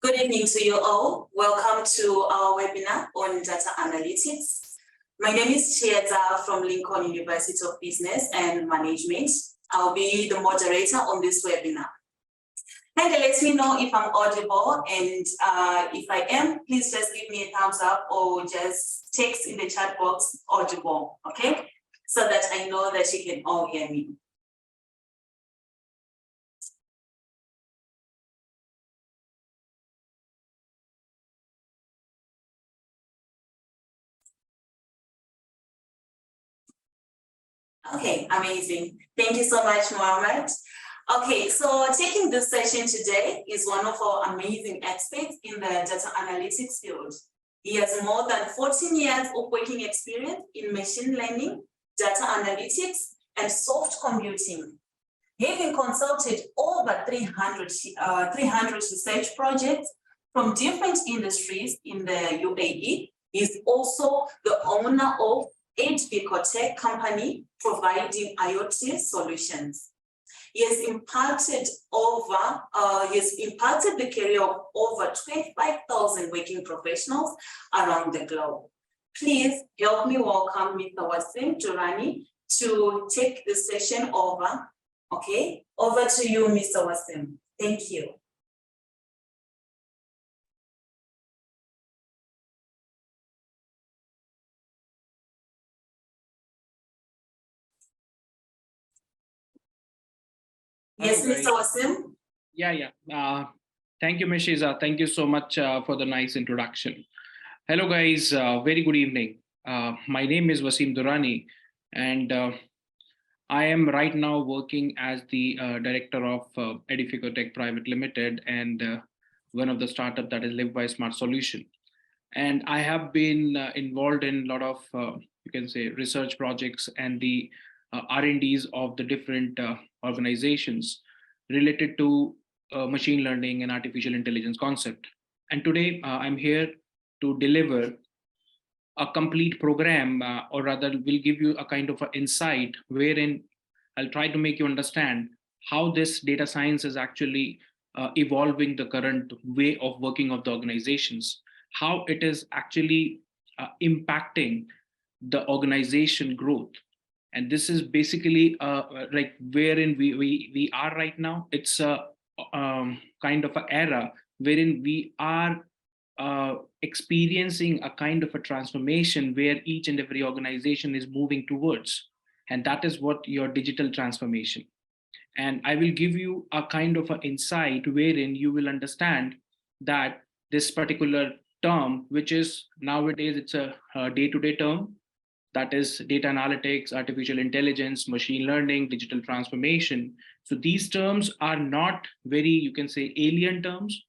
Good evening to you all. Welcome to our webinar on data analytics. My name is Chieta from Lincoln University of Business and Management. I'll be the moderator on this webinar. Kindly let me know if I'm audible, and if I am, please just give me a thumbs up or just text in the chat box audible, okay? So that I know that you can all hear me. Okay, amazing. Thank you so much, Mohammed. Okay, so taking this session today is one of our amazing experts in the data analytics field. He has more than 14 years of working experience in machine learning, data analytics, and soft computing. Having consulted over 300 research projects from different industries in the UAE, he is also the owner of Tech company providing IoT solutions. He has imparted the career of over 25,000 working professionals around the globe. Please help me welcome Mr. Wasim Durrani to take the session over. Okay, over to you, Mr. Wasim. Thank you. Yes, Mr. Wasim. Thank you, Mishiza. Thank you so much for the nice introduction. Hello, guys. Very good evening. My name is Wasim Durrani, and I am right now working as the director of Tech Private Limited and one of the startup that is Live by Smart Solution. And I have been involved in a lot of, you can say, research projects and the R&Ds of the different organizations related to machine learning and artificial intelligence concept. And today I'm here to deliver a complete program, or rather will give you a kind of an insight wherein I'll try to make you understand how this data science is actually evolving the current way of working of the organizations, how it is actually impacting the organization growth. And this is basically like wherein we are right now. It's a kind of an era wherein we are experiencing a kind of a transformation where each and every organization is moving towards. And that is what your digital transformation. And I will give you a kind of an insight wherein you will understand that this particular term, which is nowadays it's a day-to-day term, that is data analytics, artificial intelligence, machine learning, digital transformation. So these terms are not very, you can say, alien terms.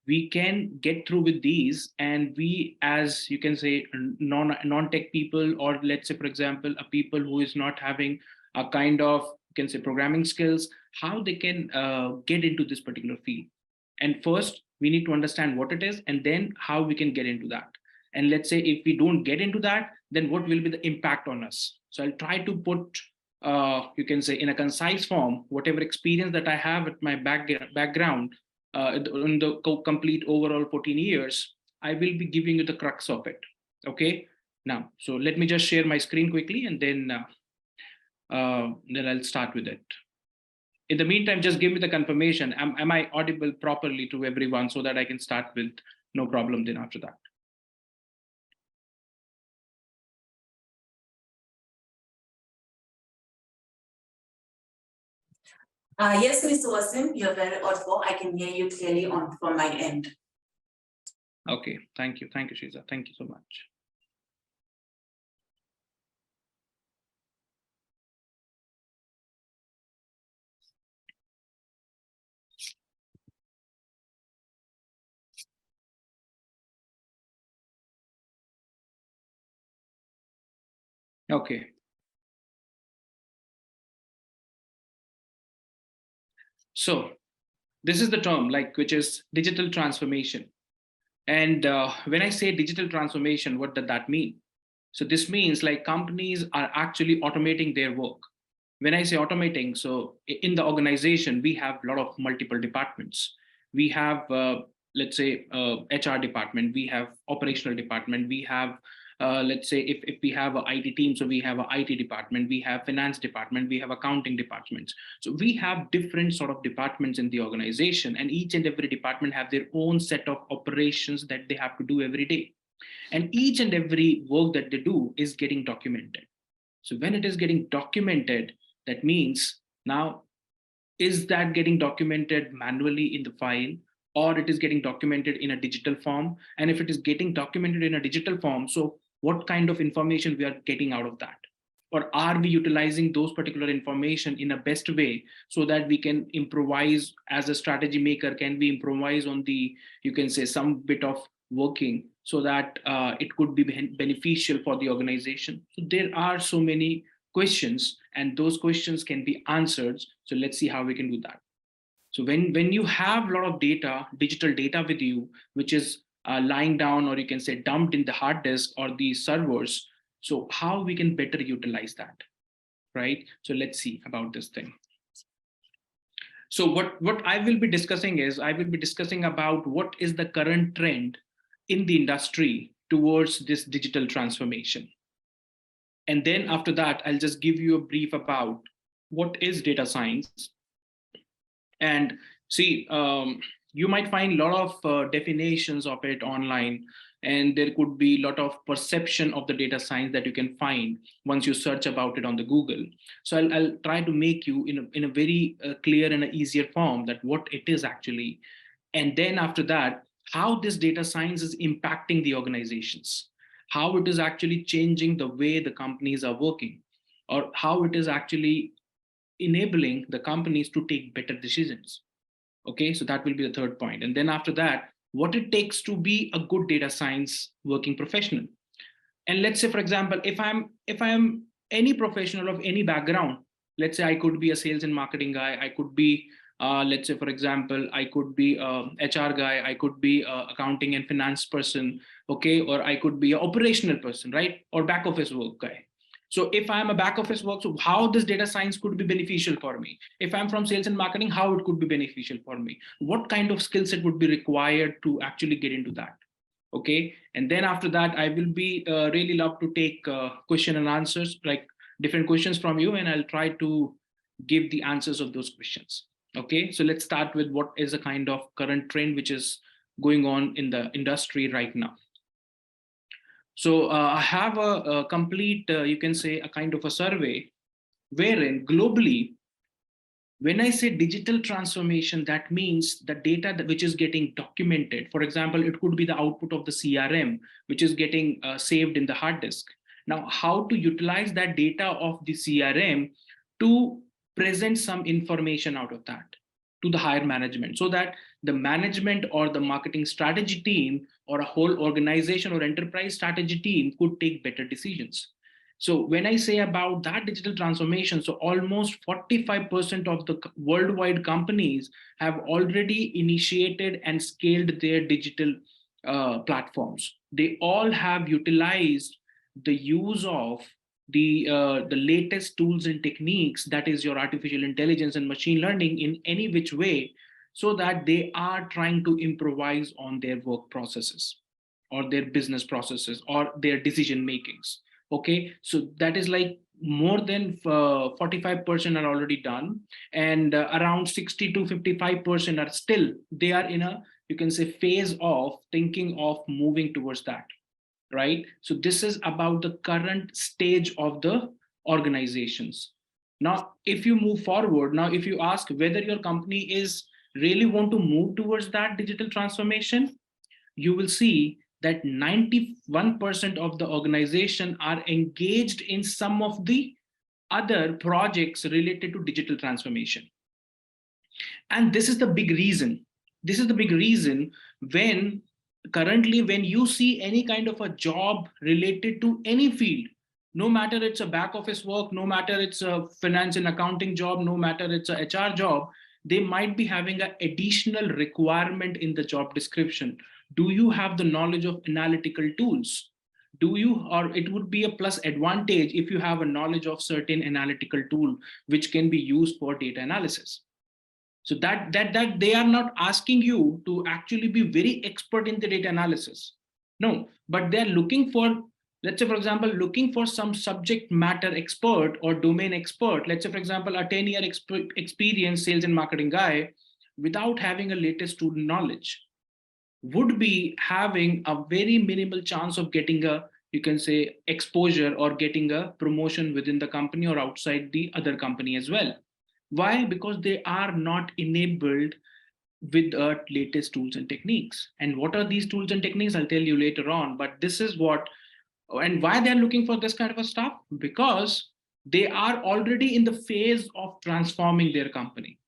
We can get through with these, and we, as you can say, non-tech people, or let's say, for example, a people who is not having a kind of, you can say, programming skills, how they can get into this particular field. And first, we need to understand what it is, and then how we can get into that. And let's say if we don't get into that, then what will be the impact on us? So I'll try to put, you can say, in a concise form, whatever experience that I have at my background in the complete overall 14 years, I will be giving you the crux of it. Okay. Now, so let me just share my screen quickly, and then I'll start with it. In the meantime, just give me the confirmation. Am I audible properly to everyone so that I can start with no problem then after that? Yes, Mr. Wasim, you're very audible. I can hear you clearly from my end. Okay, thank you. Thank you, Shiza. Thank you so much. Okay. So this is the term, like, which is digital transformation. And when I say digital transformation, what does that mean? So this means like companies are actually automating their work. When I say automating, so in the organization, we have a lot of multiple departments. We have let's say HR department, we have operational department, we have let's say if we have an IT team, so we have an IT department, we have finance department, we have accounting departments. So we have different sort of departments in the organization, and each and every department have their own set of operations that they have to do every day. And each and every work that they do is getting documented. So when it is getting documented, that means now, is that getting documented manually in the file, or it is getting documented in a digital form? And if it is getting documented in a digital form, so what kind of information we are getting out of that? Or are we utilizing those particular information in a best way so that we can improvise as a strategy maker? Can we improvise on the, you can say, some bit of working so that it could be beneficial for the organization? So there are so many questions, and those questions can be answered. So let's see how we can do that. So when you have a lot of data, digital data with you, which is lying down, or you can say dumped in the hard disk or the servers, so how we can better utilize that, right? So let's see about this thing. So what I will be discussing is, I will be discussing about what is the current trend in the industry towards this digital transformation. And then after that, I'll just give you a brief about what is data science. And see, you might find a lot of definitions of it online, and there could be a lot of perception of the data science that you can find once you search about it on the Google. So I'll try to make you in a very clear and an easier form that what it is actually. And then after that, how this data science is impacting the organizations, how it is actually changing the way the companies are working, or how it is actually enabling the companies to take better decisions. Okay, so that will be the third point. And then after that, what it takes to be a good data science working professional. And let's say, for example, if I'm any professional of any background, let's say I could be a sales and marketing guy, I could be let's say, for example, I could be a HR guy, I could be a accounting and finance person, okay, or I could be an operational person, right, or back office work guy. So if I'm a back office work, so how this data science could be beneficial for me? If I'm from sales and marketing, how it could be beneficial for me? What kind of skill set would be required to actually get into that? Okay, and then after that, I will be really love to take question and answers, like different questions from you, and I'll try to give the answers of those questions. Okay, so let's start with what is a kind of current trend which is going on in the industry right now. So I have a complete, you can say, a kind of a survey wherein globally, when I say digital transformation, that means the data which is getting documented. For example, it could be the output of the CRM, which is getting saved in the hard disk. Now, how to utilize that data of the CRM to present some information out of that to the higher management, so that the management or the marketing strategy team or a whole organization or enterprise strategy team could take better decisions. So when I say about that digital transformation, so almost 45% of the worldwide companies have already initiated and scaled their digital platforms. They all have utilized the use of the latest tools and techniques, that is your artificial intelligence and machine learning, in any which way, so that they are trying to improvise on their work processes or their business processes or their decision makings. Okay, so that is like more than 45% are already done, and around 60 to 55% are still, they are in a, you can say, phase of thinking of moving towards that, right? So this is about the current stage of the organizations. Now, if you move forward, now if you ask whether your company is really want to move towards that digital transformation, you will see that 91% of the organization are engaged in some of the other projects related to digital transformation. And this is the big reason. This is the big reason when currently, when you see any kind of a job related to any field, no matter it's a back office work, no matter it's a finance and accounting job, no matter it's a HR job, they might be having an additional requirement in the job description. Do you have the knowledge of analytical tools? Do you, or it would be a plus advantage if you have a knowledge of certain analytical tool which can be used for data analysis. So that they are not asking you to actually be very expert in the data analysis. No, but they're looking for, let's say, for example, looking for some subject matter expert or domain expert. Let's say, for example, a 10-year experience sales and marketing guy without having a latest student knowledge would be having a very minimal chance of getting a, you can say, exposure or getting a promotion within the company or outside the other company as well. Why? Because they are not enabled with the latest tools and techniques. And what are these tools and techniques? I'll tell you later on, but this is what, and why they're looking for this kind of a stuff, because they are already in the phase of transforming their company.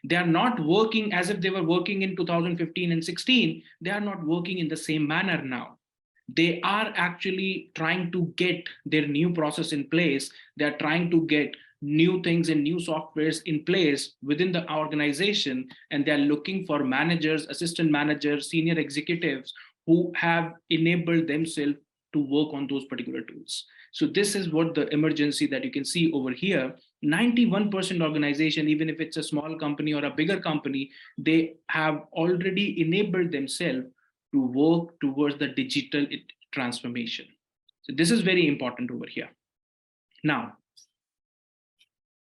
They are not working as if they were working in 2015 and 16. They are not working in the same manner now. They are actually trying to get their new process in place. They are trying to get new things and new softwares in place within the organization. And they're looking for managers, assistant managers, senior executives who have enabled themselves to work on those particular tools. So this is what the emergency that you can see over here. 91% organization, even if it's a small company or a bigger company, they have already enabled themselves to work towards the digital transformation. So this is very important over here. Now,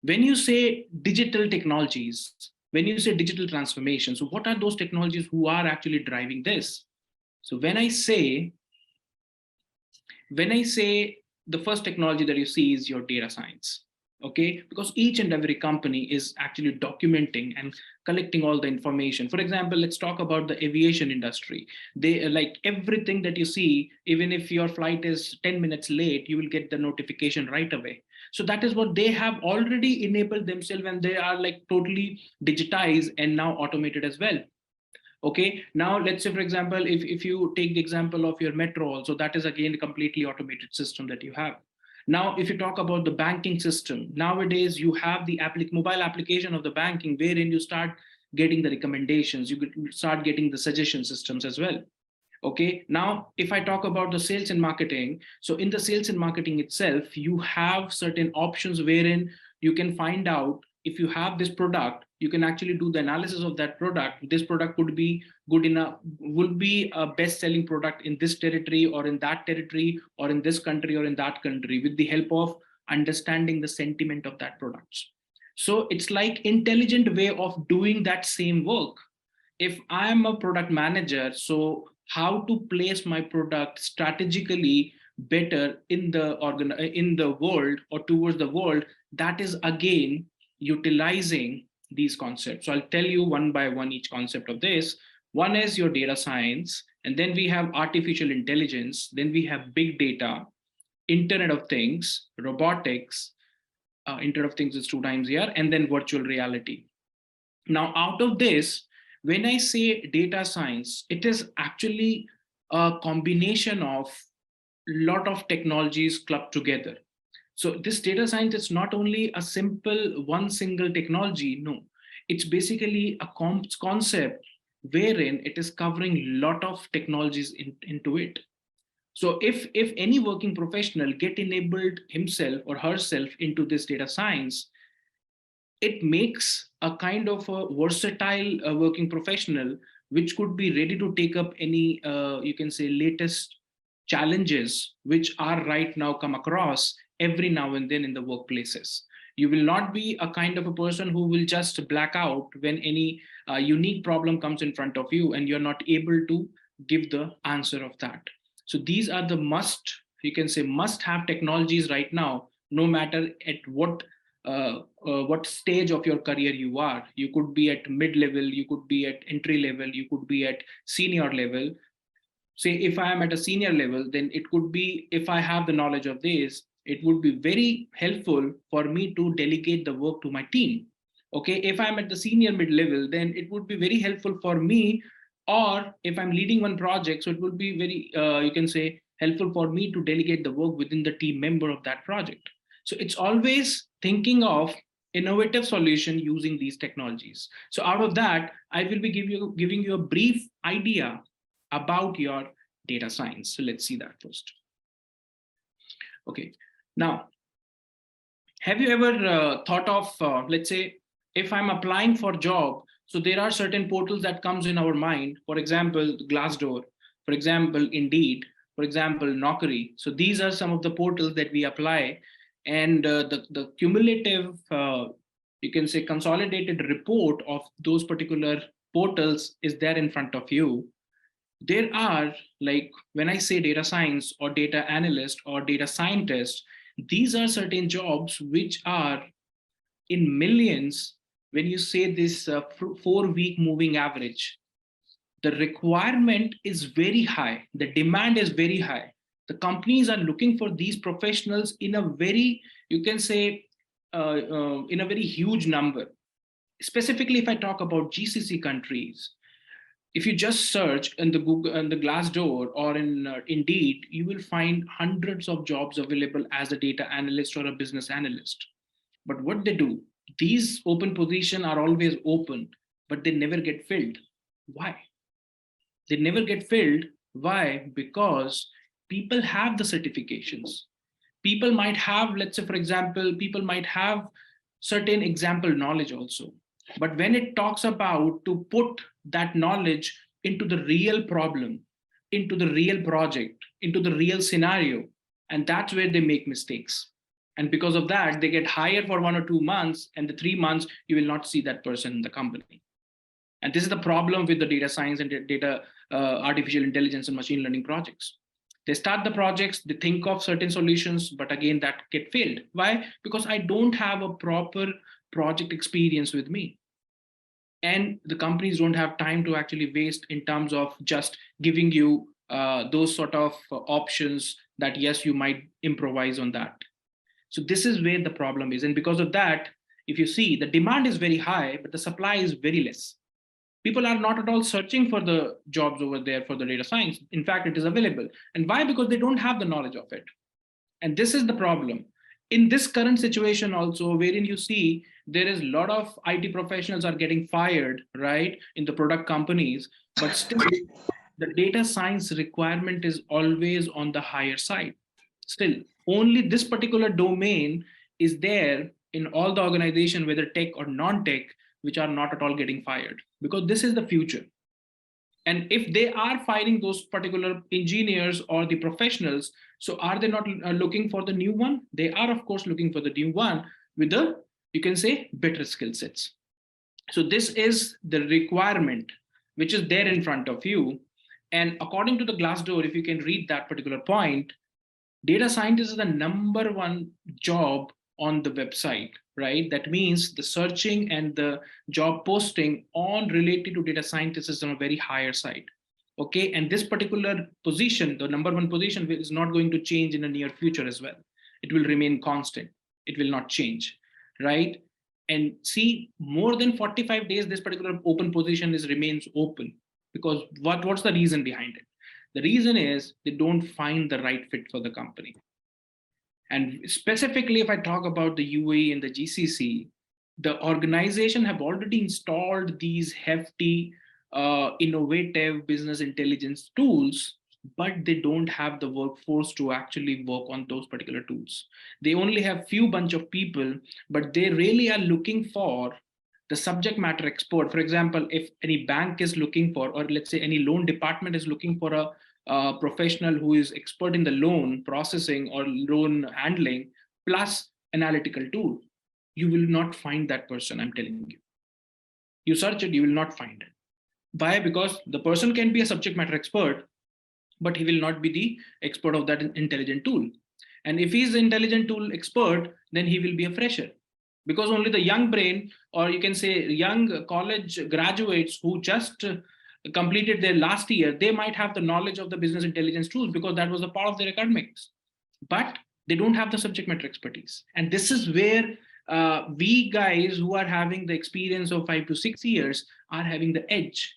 when you say digital technologies, when you say digital transformation, so what are those technologies who are actually driving this? So when I say the first technology that you see is your data science, okay? Because each and every company is actually documenting and collecting all the information. For example, let's talk about the aviation industry. They like everything that you see, even if your flight is 10 minutes late, you will get the notification right away. So that is what they have already enabled themselves, and they are like totally digitized and now automated as well. Okay, now let's say, for example, if you take the example of your metro also, that is again a completely automated system that you have. Now, if you talk about the banking system, nowadays you have the mobile application of the banking wherein you start getting the recommendations, you start getting the suggestion systems as well. Okay, now if I talk about the sales and marketing, so in the sales and marketing itself, you have certain options wherein you can find out if you have this product, you can actually do the analysis of that product. This product would be good enough, would be a best-selling product in this territory or in that territory or in this country or in that country, with the help of understanding the sentiment of that product. So it's like intelligent way of doing that same work. If I am a product manager, so how to place my product strategically better in the world or towards the world, that is again utilizing these concepts. So I'll tell you one by one each concept of this. One is your data science, and then we have artificial intelligence, then we have big data, Internet of Things, robotics, Internet of Things is 2 times here, and then virtual reality. Now, out of this, when I say data science, it is actually a combination of a lot of technologies clubbed together. So this data science is not only a simple one single technology, no, it's basically a concept wherein it is covering a lot of technologies into it. So if any working professional get enabled himself or herself into this data science, it makes a kind of a versatile working professional, which could be ready to take up any, you can say, latest challenges which are right now come across every now and then in the workplaces. You will not be a kind of a person who will just black out when any unique problem comes in front of you and you're not able to give the answer of that. So these are the you can say must have technologies right now, no matter at what stage of your career you are. You could be at mid-level, you could be at entry level, you could be at senior level. Say if I am at a senior level, then it could be, if I have the knowledge of this, it would be very helpful for me to delegate the work to my team. Okay, if I'm at the senior mid-level, then it would be very helpful for me, or if I'm leading one project, so it would be very, you can say, helpful for me to delegate the work within the team member of that project. So it's always thinking of innovative solution using these technologies. So out of that, I will be giving you a brief idea about your data science. So let's see that first. Okay, now, have you ever thought of, let's say, if I'm applying for job, So there are certain portals that comes in our mind. For example, Glassdoor, for example, Indeed, for example, Naukri. So these are some of the portals that we apply, and the cumulative, you can say, consolidated report of those particular portals is there in front of you. There are, like, when I say data science or data analyst or data scientist, these are certain jobs which are in millions. When you say this 4-week moving average, the requirement is very high, the demand is very high. The companies are looking for these professionals in a very, you can say, in a very huge number. Specifically, if I talk about GCC countries, if you just search in the Google and the Glassdoor or in Indeed, you will find hundreds of jobs available as a data analyst or a business analyst. But what they do, these open positions are always open, but they never get filled. Why? They never get filled. Why? Because people have the certifications. People might have, let's say, for example, people might have certain example knowledge also. But when it talks about to put that knowledge into the real problem, into the real project, into the real scenario, and that's where they make mistakes. And because of that, they get hired for 1 or 2 months, and the 3 months, you will not see that person in the company. And this is the problem with the data science and data artificial intelligence and machine learning projects. They start the projects, they think of certain solutions, but again, that get failed. Why? Because I don't have a proper project experience with me. And the companies don't have time to actually waste in terms of just giving you those sort of options that, yes, you might improvise on that. So this is where the problem is. And because of that, if you see, the demand is very high, but the supply is very less. People are not at all searching for the jobs over there for the data science. In fact, it is available. And why? Because they don't have the knowledge of it. And this is the problem. In this current situation also, wherein you see there is a lot of IT professionals are getting fired, right, in the product companies, but still the data science requirement is always on the higher side. Still, only this particular domain is there in all the organization, whether tech or non-tech, which are not at all getting fired, because this is the future. And if they are firing those particular engineers or the professionals, so are they not looking for the new one? They are, of course, looking for the new one with the, you can say, better skill sets. So this is the requirement which is there in front of you. And according to the Glassdoor, if you can read that particular point, data scientist is the #1 job on the website, right? That means the searching and the job posting on related to data scientists is on a very higher side. Okay, and this particular position, the #1 position, is not going to change in the near future as well. It will remain constant. It will not change, right? And see, more than 45 days, this particular open position remains open, because what's the reason behind it? The reason is they don't find the right fit for the company. And specifically, if I talk about the UAE and the GCC, the organization have already installed these hefty, innovative business intelligence tools, but they don't have the workforce to actually work on those particular tools. They only have few bunch of people, but they really are looking for the subject matter expert. For example, if any bank is looking for, or let's say any loan department is looking for a professional who is expert in the loan processing or loan handling plus analytical tool, you will not find that person. I'm telling you. You search it, you will not find it. Why? Because the person can be a subject matter expert, but he will not be the expert of that intelligent tool. And if he's an intelligent tool expert, then he will be a fresher. Because only the young brain, or you can say young college graduates who just completed their last year, they might have the knowledge of the business intelligence tools because that was a part of their academics, but they don't have the subject matter expertise. And this is where we guys who are having the experience of 5 to 6 years are having the edge.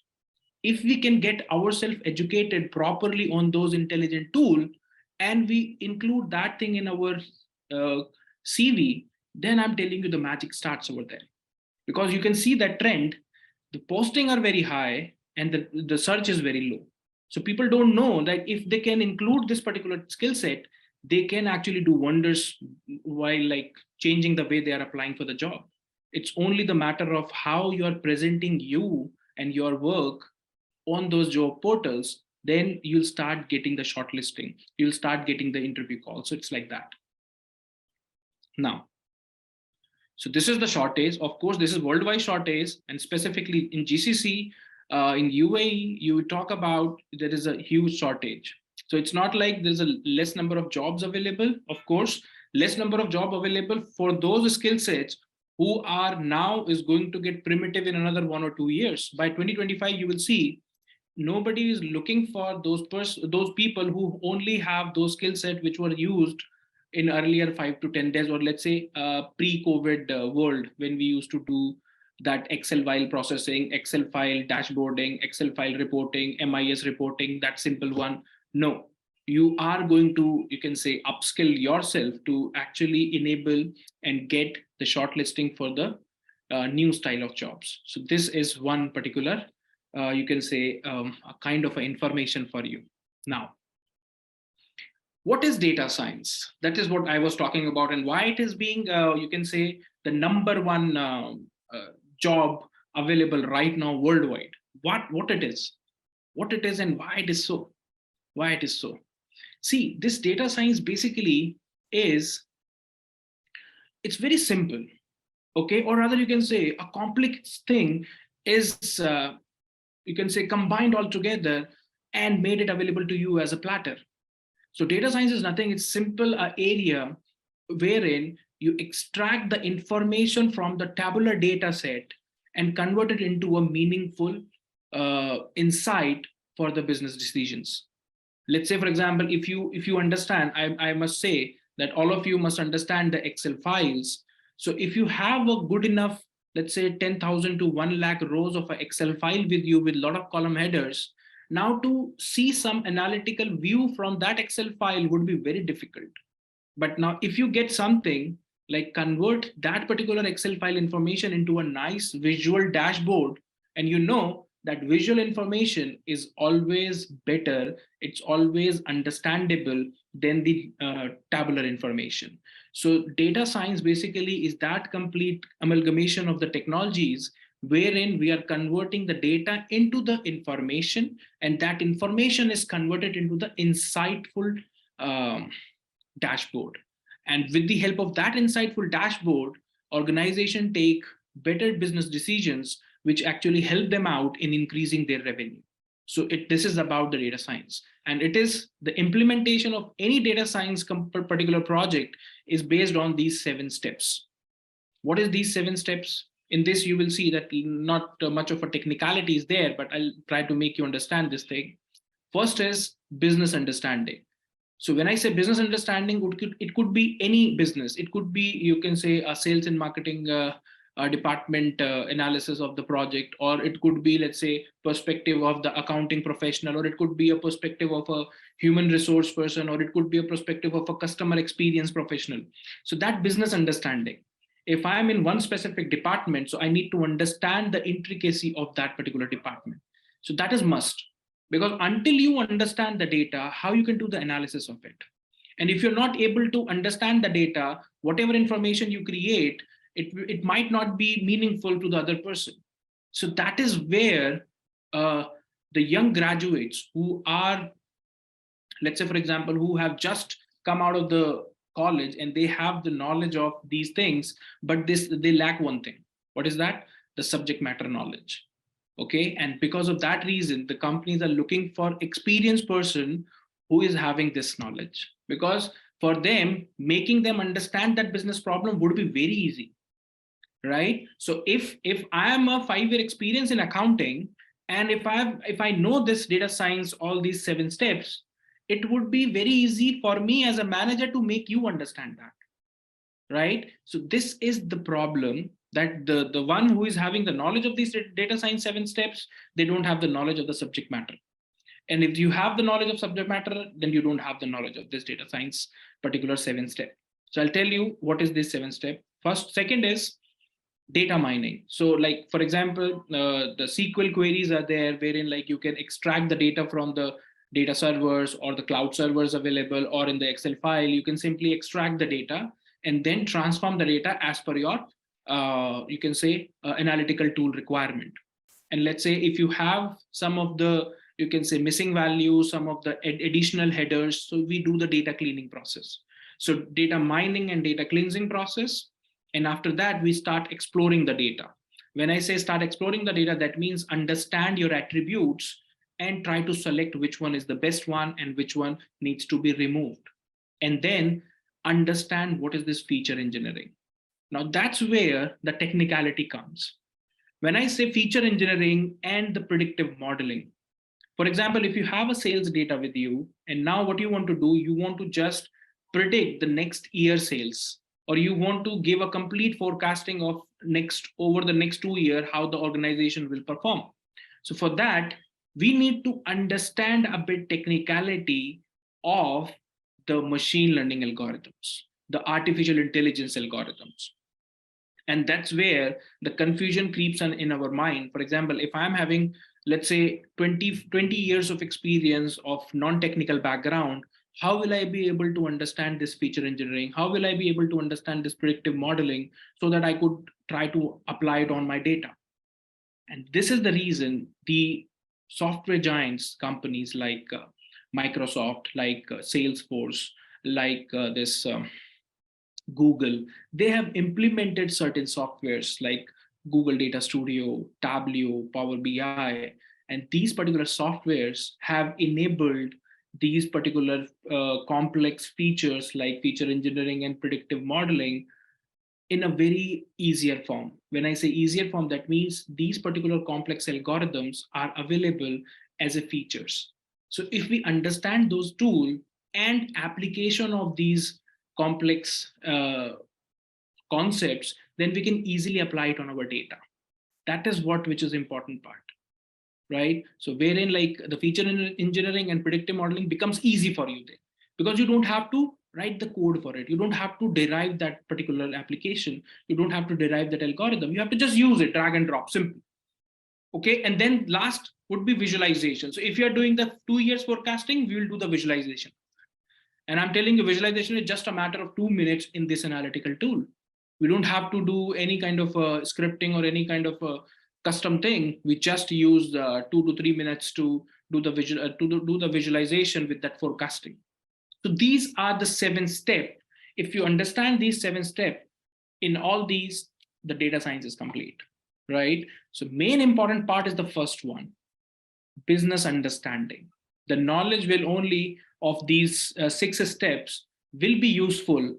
If we can get ourselves educated properly on those intelligent tools, and we include that thing in our CV, then I'm telling you the magic starts over there. Because you can see that trend, the posting are very high and the search is very low. So people don't know that if they can include this particular skill set, they can actually do wonders while like changing the way they are applying for the job. It's only the matter of how you're presenting you and your work on those job portals. Then you'll start getting the shortlisting. You'll start getting the interview call. So it's like that. Now, so this is the shortage. Of course, this is worldwide shortage, and specifically in GCC, in UAE, you talk about there is a huge shortage. So it's not like there's a less number of jobs available. Of course, less number of job available for those skill sets who are now is going to get primitive in another 1 or 2 years. By 2025, you will see nobody is looking for those people who only have those skill set which were used in earlier 5 to 10 days, or let's say pre-COVID world, when we used to do that Excel file processing, Excel file dashboarding, Excel file reporting, MIS reporting, that simple one. No, you are going to, you can say, upskill yourself to actually enable and get the shortlisting for the new style of jobs. So this is one particular, you can say, a kind of information for you. Now, what is data science? That is what I was talking about, and why it is being, you can say, the number one job available right now worldwide. What it is, and why it is so. Why it is so. See, this data science basically is, it's very simple, okay, or rather you can say a complex thing is, you can say, combined all together and made it available to you as a platter. So data science is nothing, it's simple area wherein you extract the information from the tabular data set and convert it into a meaningful insight for the business decisions. Let's say, for example, if you understand, I must say that all of you must understand the Excel files. So if you have a good enough, let's say 10,000 to 1 lakh rows of an Excel file with you with a lot of column headers, now to see some analytical view from that Excel file would be very difficult. But now if you get something like convert that particular Excel file information into a nice visual dashboard, and you know that visual information is always better, it's always understandable than the tabular information. So data science basically is that complete amalgamation of the technologies wherein we are converting the data into the information, and that information is converted into the insightful dashboard. And with the help of that insightful dashboard, organization take better business decisions, which actually help them out in increasing their revenue. So this is about the data science, and it is the implementation of any data science particular project is based on these 7 steps. What is these 7 steps? In this, you will see that not much of a technicality is there, but I'll try to make you understand this thing. First is business understanding. So when I say business understanding, it could be any business. It could be, you can say, a sales and marketing department analysis of the project, or it could be, let's say, perspective of the accounting professional, or it could be a perspective of a human resource person, or it could be a perspective of a customer experience professional. So that business understanding. If I'm in one specific department, so I need to understand the intricacy of that particular department. So that is must, because until you understand the data, how you can do the analysis of it? And if you're not able to understand the data, whatever information you create, it might not be meaningful to the other person. So that is where the young graduates who are, let's say, for example, who have just come out of the college and they have the knowledge of these things, but they lack one thing. What is that? The subject matter knowledge. Okay, and because of that reason, the companies are looking for experienced person who is having this knowledge, because for them, making them understand that business problem would be very easy, right? So if I am a 5-year experience in accounting, and if I know this data science, all these 7 steps, it would be very easy for me as a manager to make you understand that, right? So this is the problem, that the one who is having the knowledge of these data science 7 steps, they don't have the knowledge of the subject matter. And if you have the knowledge of subject matter, then you don't have the knowledge of this data science particular 7 step. So I'll tell you what is this 7 step. Second is data mining. So like, for example, the SQL queries are there, wherein like you can extract the data from the data servers or the cloud servers available, or in the Excel file, you can simply extract the data and then transform the data as per your you can say, analytical tool requirement. And let's say if you have some of the, you can say, missing values, some of the additional headers, so we do the data cleaning process. So data mining and data cleansing process. And after that, we start exploring the data. When I say start exploring the data, that means understand your attributes and try to select which one is the best one and which one needs to be removed. And then understand what is this feature engineering. Now that's where the technicality comes. When I say feature engineering and the predictive modeling, for example, if you have a sales data with you, and now what you want to do, you want to just predict the next year sales, or you want to give a complete forecasting of over the next 2 years, how the organization will perform. So for that, we need to understand a bit technicality of the machine learning algorithms, the artificial intelligence algorithms. And that's where the confusion creeps in our mind. For example, if I'm having, let's say, 20 years of experience of non-technical background, how will I be able to understand this feature engineering? How will I be able to understand this predictive modeling so that I could try to apply it on my data? And this is the reason the software giants companies like Microsoft, like Salesforce, like this Google, they have implemented certain softwares like Google Data Studio, Tableau, Power BI, and these particular softwares have enabled these particular complex features like feature engineering and predictive modeling in a very easier form. When I say easier form, that means these particular complex algorithms are available as a features. So if we understand those tools and application of these complex concepts, then we can easily apply it on our data. That is which is important part, right? So wherein like the feature engineering and predictive modeling becomes easy for you then, because you don't have to write the code for it. You don't have to derive that particular application. You don't have to derive that algorithm. You have to just use it, drag and drop, simple. Okay, and then last would be visualization. So if you're doing the 2 years forecasting, we will do the visualization. And I'm telling you, visualization is just a matter of 2 minutes in this analytical tool. We don't have to do any kind of scripting or any kind of custom thing. We just use 2 to 3 minutes to do the do the visualization with that forecasting. So these are the 7 steps. If you understand these 7 steps, in all these, the data science is complete, right? So main important part is the first one, business understanding. The knowledge will only of these 6 steps will be useful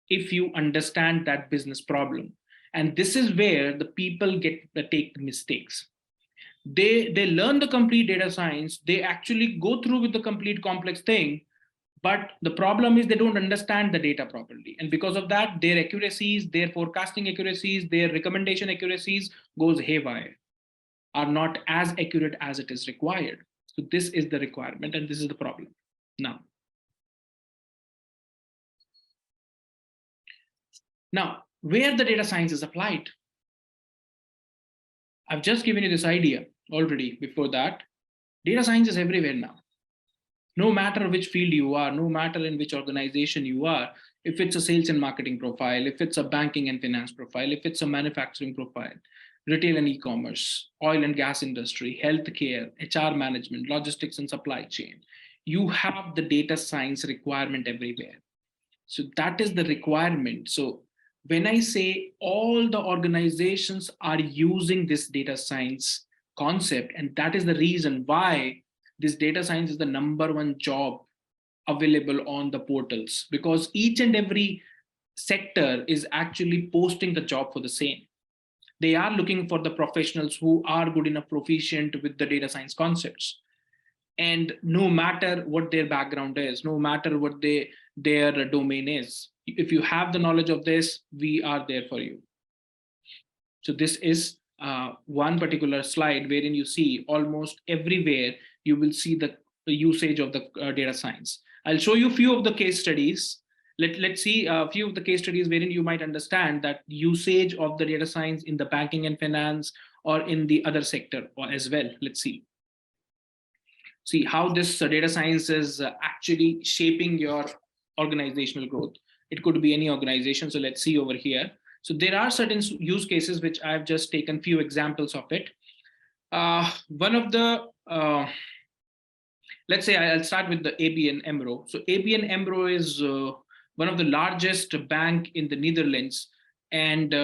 if you understand that business problem. And this is where the people take the mistakes. They learn the complete data science, they actually go through with the complete complex thing, but the problem is they don't understand the data properly. And because of that, their accuracies, their forecasting accuracies, their recommendation accuracies goes haywire, are not as accurate as it is required. So this is the requirement and this is the problem. Now, where the data science is applied? I've just given you this idea already before that. Data science is everywhere now. No matter which field you are, no matter in which organization you are, if it's a sales and marketing profile, if it's a banking and finance profile, if it's a manufacturing profile, retail and e-commerce, oil and gas industry, healthcare, HR management, logistics and supply chain, you have the data science requirement everywhere. So that is the requirement. So when I say all the organizations are using this data science concept, and that is the reason why this data science is the #1 job available on the portals, because each and every sector is actually posting the job for the same. They are looking for the professionals who are good enough, proficient with the data science concepts. And no matter what their background is, no matter what their domain is, if you have the knowledge of this, we are there for you. So this is one particular slide wherein you see almost everywhere you will see the usage of the data science. I'll show you a few of the case studies. Let's see a few of the case studies wherein you might understand that usage of the data science in the banking and finance or in the other sector as well. Let's see how this data science is actually shaping your organizational growth. It could be any organization. So let's see over here. So there are certain use cases which I've just taken few examples of it. One of the let's say I'll start with the ABN AMRO. So ABN AMRO is one of the largest bank in the Netherlands, and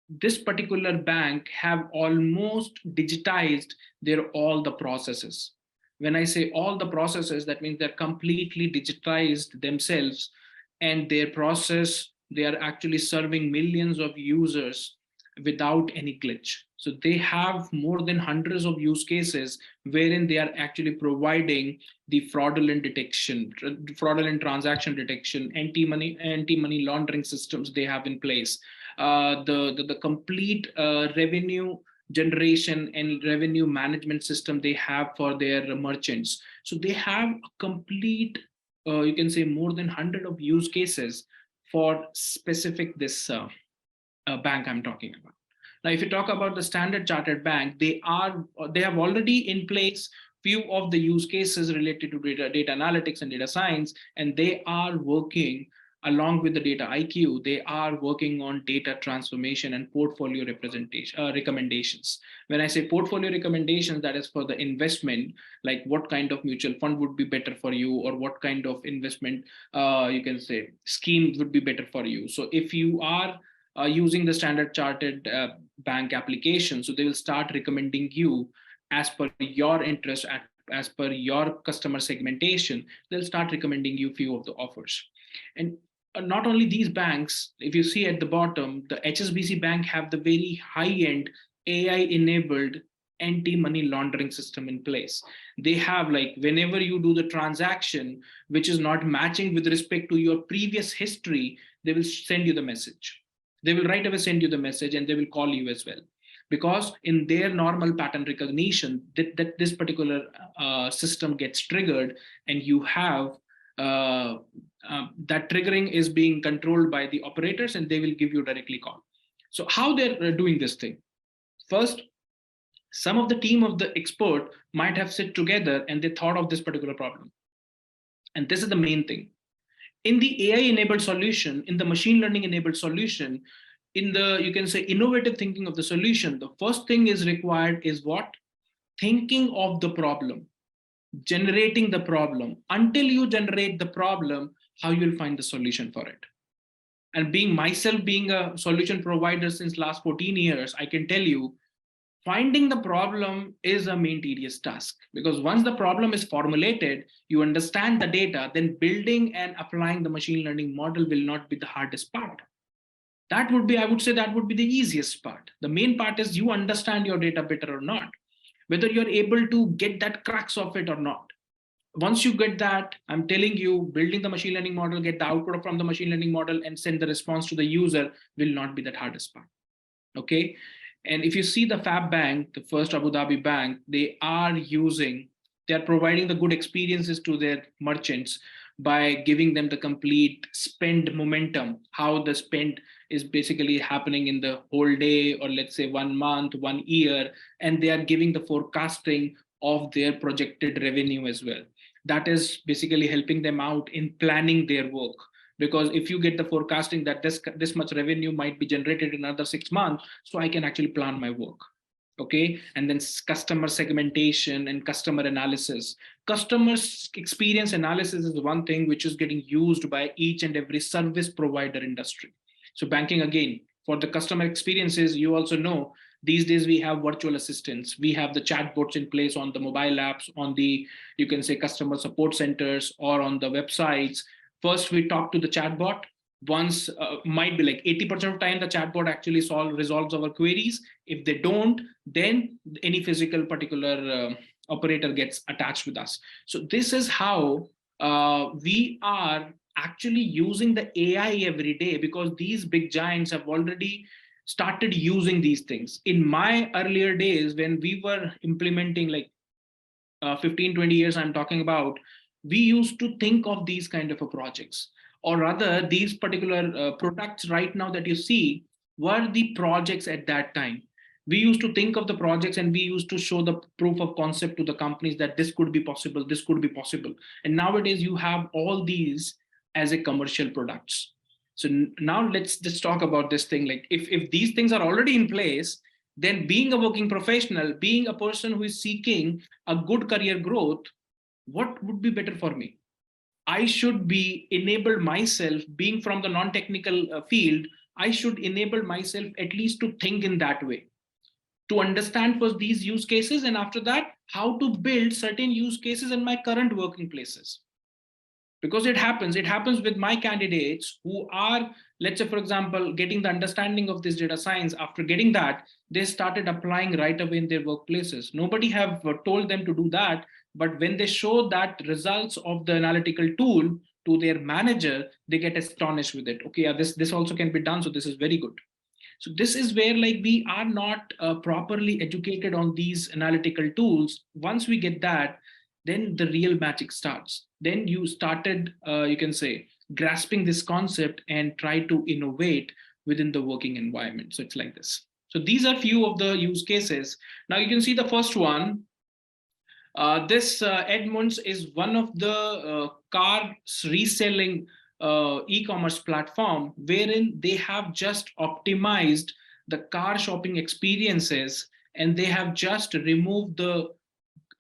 this particular bank have almost digitized their all the processes. When I say all the processes, that means they're completely digitized themselves, and their process, they are actually serving millions of users without any glitch. So they have more than hundreds of use cases wherein they are actually providing the fraudulent detection, fraudulent transaction detection, anti-money laundering systems they have in place, the complete revenue generation and revenue management system they have for their merchants. So they have a complete, you can say more than 100 of use cases for specific this bank I'm talking about. Now, if you talk about the Standard Chartered Bank, they have already in place few of the use cases related to data analytics and data science, and they are working along with the data IQ. They are working on data transformation and portfolio representation recommendations. When I say portfolio recommendations, that is for the investment, like what kind of mutual fund would be better for you, or what kind of investment you can say scheme would be better for you. So if you are using the Standard Chartered Bank application, so they will start recommending you as per your interest, as per your customer segmentation. They'll start recommending you few of the offers. And not only these banks, if you see at the bottom, the HSBC Bank have the very high-end AI-enabled anti-money laundering system in place. They have, like, whenever you do the transaction which is not matching with respect to your previous history, they will send you the message. They will right away send you the message, and they will call you as well, because in their normal pattern recognition, that this particular system gets triggered, and you have that triggering is being controlled by the operators, and they will give you directly call. So how they're doing this thing? First, some of the team of the expert might have sit together and they thought of this particular problem. And this is the main thing. In the AI enabled solution, in the machine learning enabled solution, in the, you can say, innovative thinking of the solution, the first thing is required is what? Thinking of the problem, generating the problem. Until you generate the problem, how you'll find the solution for it. And being a solution provider since last 14 years, I can tell you, finding the problem is a main tedious task, because once the problem is formulated, you understand the data, then building and applying the machine learning model will not be the hardest part. That would be, I would say, that would be the easiest part. The main part is you understand your data better or not, whether you're able to get that crux of it or not. Once you get that, I'm telling you, building the machine learning model, get the output from the machine learning model and send the response to the user will not be that hardest part. Okay. And if you see the Fab Bank, the first Abu Dhabi bank, they are providing the good experiences to their merchants by giving them the complete spend momentum, how the spend is basically happening in the whole day, or let's say 1 month, 1 year, and they are giving the forecasting of their projected revenue as well. That is basically helping them out in planning their work. Because if you get the forecasting that this much revenue might be generated in another 6 months, so I can actually plan my work. Okay. And then customer segmentation and customer analysis. Customer experience analysis is one thing which is getting used by each and every service provider industry. So banking, again, for the customer experiences, you also know these days we have virtual assistants. We have the chatbots in place on the mobile apps, on the, you can say, customer support centers, or on the websites. First, we talk to the chatbot. Once might be like 80% of time, the chatbot actually resolves our queries. If they don't, then any physical particular operator gets attached with us. So this is how we are actually using the AI every day, because these big giants have already started using these things. In my earlier days, when we were implementing, like 15, 20 years I'm talking about, we used to think of these kind of projects, or rather these particular products right now that you see were the projects at that time. We used to think of the projects, and we used to show the proof of concept to the companies that this could be possible, this could be possible. And nowadays you have all these as a commercial products. So now let's just talk about this thing. Like if these things are already in place, then being a working professional, being a person who is seeking a good career growth, what would be better for me? I should be enabled myself, being from the non-technical field, I should enable myself at least to think in that way, to understand first these use cases, and after that, how to build certain use cases in my current working places. Because it happens with my candidates who are, let's say, for example, getting the understanding of this data science. After getting that, they started applying right away in their workplaces. Nobody have told them to do that, but when they show that results of the analytical tool to their manager, they get astonished with it. Okay, yeah, this also can be done, so this is very good. So this is where, like, we are not properly educated on these analytical tools. Once we get that, then the real magic starts. Then you started, you can say, grasping this concept and try to innovate within the working environment. So it's like this. So these are few of the use cases. Now you can see the first one. This Edmunds is one of the car reselling e-commerce platform, wherein they have just optimized the car shopping experiences, and they have just removed the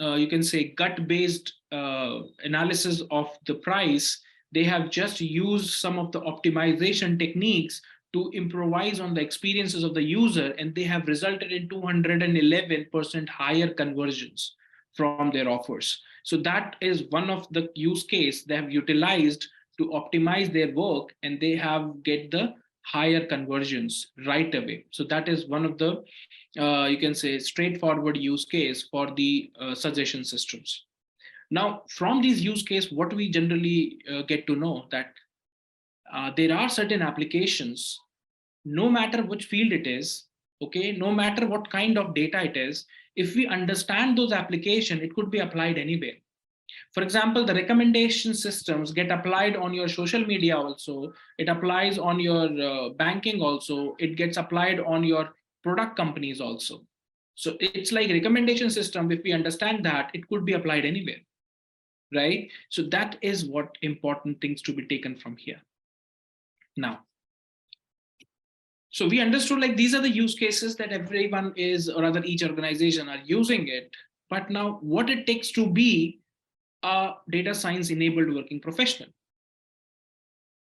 you can say gut-based analysis of the price. They have just used some of the optimization techniques to improvise on the experiences of the user, and they have resulted in 211% higher conversions from their offers. So that is one of the use case they have utilized to optimize their work, and they have get the higher conversions right away. So that is one of the you can say straightforward use case for the suggestion systems. Now, from these use case, what we generally get to know that there are certain applications, no matter which field it is, okay, no matter what kind of data it is, if we understand those applications, it could be applied anywhere. For example, the recommendation systems get applied on your social media also, it applies on your banking also, it gets applied on your product companies also. So it's like recommendation system, if we understand that, it could be applied anywhere, right? So that is what important things to be taken from here. Now, so we understood, like, these are the use cases that everyone is, or rather each organization are using it. But now what it takes to be a data science enabled working professional.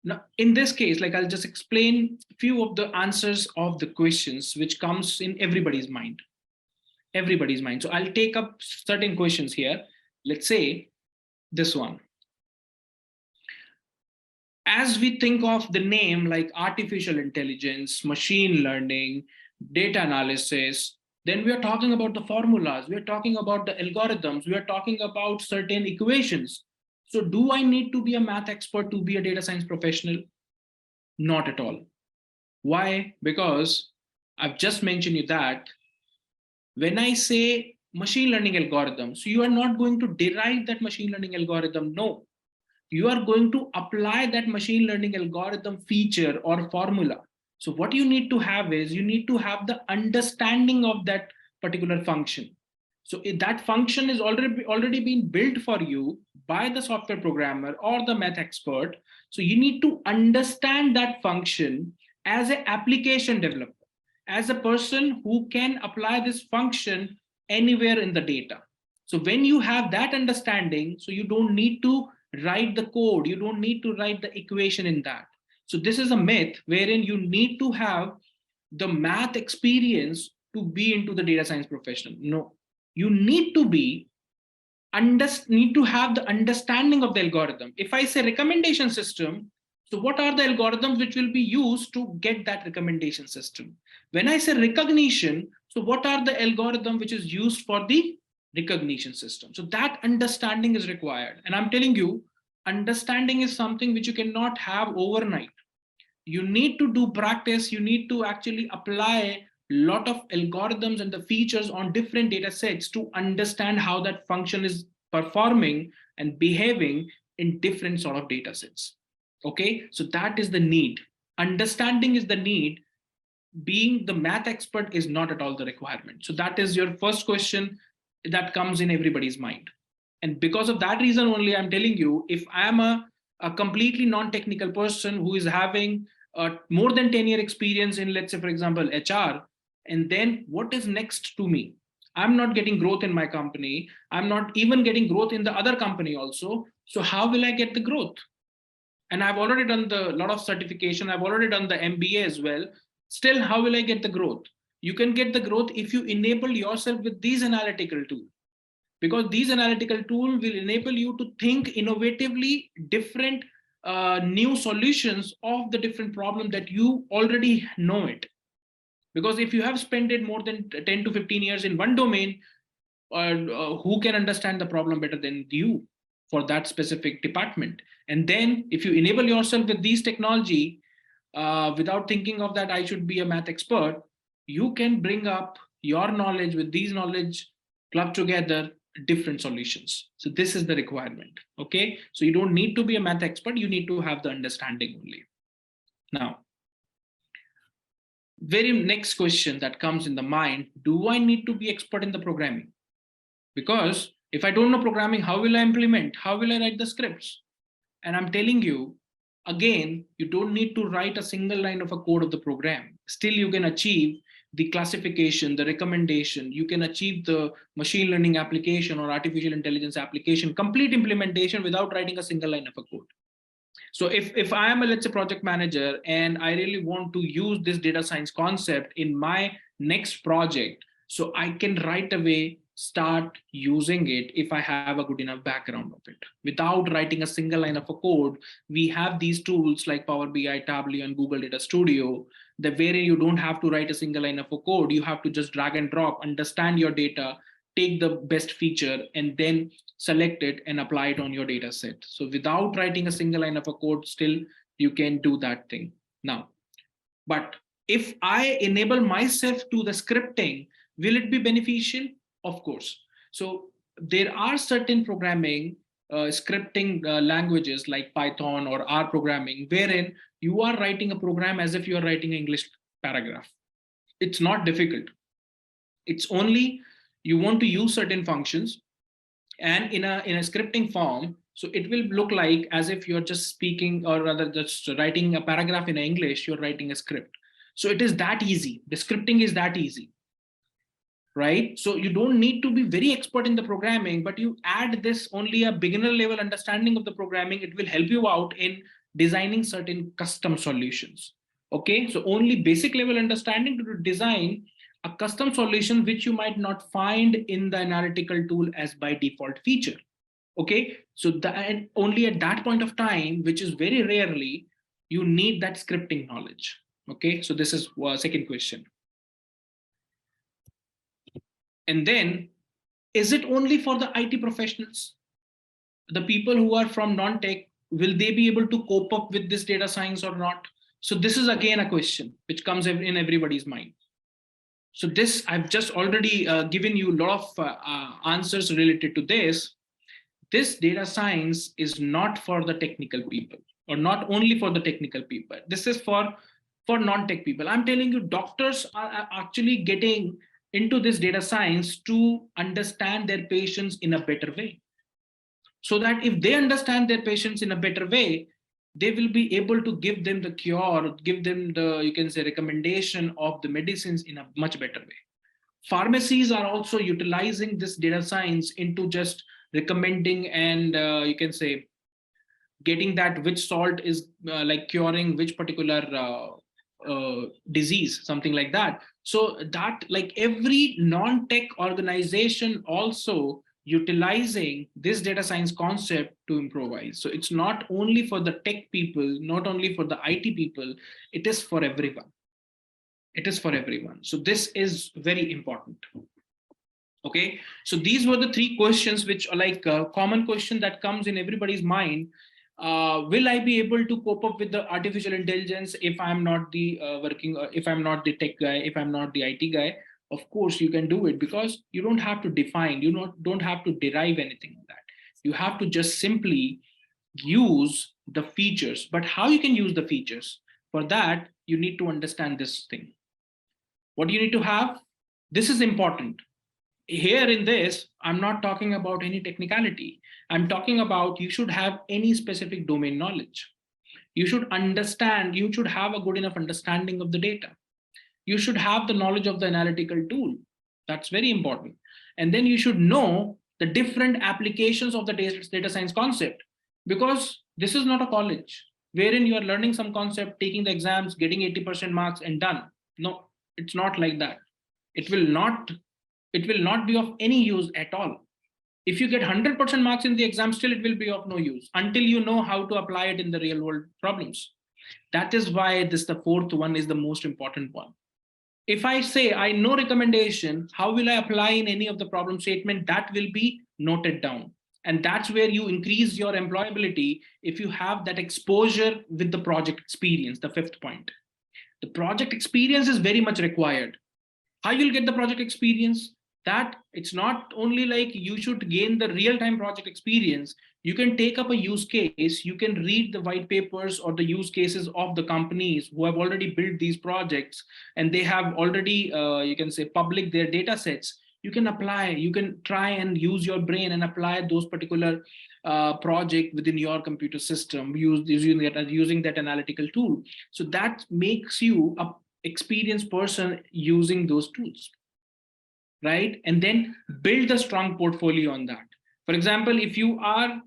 Now, in this case, like, I'll just explain a few of the answers of the questions which comes in everybody's mind. So I'll take up certain questions here. Let's say this one. As we think of the name like artificial intelligence, machine learning, data analysis, then we are talking about the formulas, we are talking about the algorithms, we are talking about certain equations. So do I need to be a math expert to be a data science professional? Not at all. Why? Because I've just mentioned you that when I say machine learning algorithm, so you are not going to derive that machine learning algorithm. No, you are going to apply that machine learning algorithm feature or formula. So what you need to have is, you need to have the understanding of that particular function. So if that function is already been built for you by the software programmer or the math expert, so you need to understand that function as an application developer, as a person who can apply this function anywhere in the data. So when you have that understanding, so you don't need to write the code, you don't need to write the equation in that. So this is a myth wherein you need to have the math experience to be into the data science professional. No, you need to have the understanding of the algorithm. If I say recommendation system, so what are the algorithms which will be used to get that recommendation system? When I say recognition, so what are the algorithm which is used for the recognition system? So that understanding is required. And I'm telling you, understanding is something which you cannot have overnight. You need to do practice, you need to actually apply a lot of algorithms and the features on different data sets to understand how that function is performing and behaving in different sort of data sets. Okay, so that is the need. Understanding is the need. Being the math expert is not at all the requirement. So that is your first question that comes in everybody's mind. And because of that reason only, I'm telling you, if I'm a completely non-technical person who is having more than 10-year experience in, let's say, for example, HR, and then what is next to me? I'm not getting growth in my company. I'm not even getting growth in the other company also. So how will I get the growth? And I've already done the lot of certification. I've already done the MBA as well. Still, how will I get the growth? You can get the growth if you enable yourself with these analytical tools, because these analytical tools will enable you to think innovatively, different new solutions of the different problem that you already know it. Because if you have spent it more than 10 to 15 years in one domain, who can understand the problem better than you for that specific department? And then if you enable yourself with these technology, without thinking of that I should be a math expert, you can bring up your knowledge with these knowledge, club together different solutions. So this is the requirement. Okay, so you don't need to be a math expert, you need to have the understanding only. Now, very next question that comes in the mind, do I need to be expert in the programming? Because if I don't know programming, how will I implement? How will I write the scripts? And I'm telling you, again, you don't need to write a single line of a code of the program. Still, you can achieve the classification, the recommendation, you can achieve the machine learning application or artificial intelligence application, complete implementation without writing a single line of a code. So if I am a, let's say, project manager, and I really want to use this data science concept in my next project, so I can right away start using it if I have a good enough background of it. Without writing a single line of a code, we have these tools like Power BI, Tableau, and Google Data Studio, that wherein you don't have to write a single line of a code. You have to just drag and drop, understand your data, take the best feature, and then select it and apply it on your data set. So without writing a single line of a code, still you can do that thing. Now, but if I enable myself to the scripting, will it be beneficial? Of course. So there are certain programming scripting languages like Python or R programming, wherein you are writing a program as if you are writing an English paragraph. It's not difficult. It's only you want to use certain functions, and in a scripting form, so it will look like as if you're just speaking, or rather just writing a paragraph in English, you're writing a script. So it is that easy. The scripting is that easy, right? So you don't need to be very expert in the programming, but you add this only a beginner level understanding of the programming, it will help you out in designing certain custom solutions. Okay, so only basic level understanding to design a custom solution which you might not find in the analytical tool as by default feature. Okay, so and only at that point of time, which is very rarely, you need that scripting knowledge. Okay, so this is second question. And then, is it only for the IT professionals? The people who are from non-tech, will they be able to cope up with this data science or not? So this is again a question which comes in everybody's mind. So this, I've just already given you a lot of answers related to this. This data science is not for the technical people, or not only for the technical people. This is for non-tech people. I'm telling you, doctors are actually getting into this data science to understand their patients in a better way. So that if they understand their patients in a better way, they will be able to give them the cure, give them the, you can say, recommendation of the medicines in a much better way. Pharmacies are also utilizing this data science into just recommending and you can say getting that which salt is like curing which particular disease, something like that. So that, like, every non-tech organization also utilizing this data science concept to improvise. So it's not only for the tech people, not only for the IT people, it is for everyone. It is for everyone. So this is very important. Okay, so these were the three questions which are like a common question that comes in everybody's mind. Will I be able to cope up with the artificial intelligence if I'm not the if I'm not the tech guy, if I'm not the IT guy? Of course, you can do it, because you don't have to define, you don't have to derive anything on that. You have to just simply use the features. But how you can use the features? For that, you need to understand this thing. What do you need to have? This is important. Here in this, I'm not talking about any technicality. I'm talking about you should have any specific domain knowledge. You should understand, you should have a good enough understanding of the data. You should have the knowledge of the analytical tool. That's very important. And then you should know the different applications of the data science concept, because this is not a college wherein you are learning some concept, taking the exams, getting 80% marks and done. No, it's not like that. It will not be of any use at all. If you get 100% marks in the exam, still it will be of no use until you know how to apply it in the real world problems. That is why the fourth one is the most important one. If I say I know recommendation, how will I apply in any of the problem statement? That will be noted down. And that's where you increase your employability if you have that exposure with the project experience, the fifth point. The project experience is very much required. How you'll get the project experience? That it's not only like you should gain the real-time project experience. You can take up a use case, you can read the white papers or the use cases of the companies who have already built these projects, and they have already, you can say, public their data sets. You can apply, you can try and use your brain and apply those particular project within your computer system, using that analytical tool. So that makes you a experienced person using those tools, right? And then build a strong portfolio on that. For example, if you are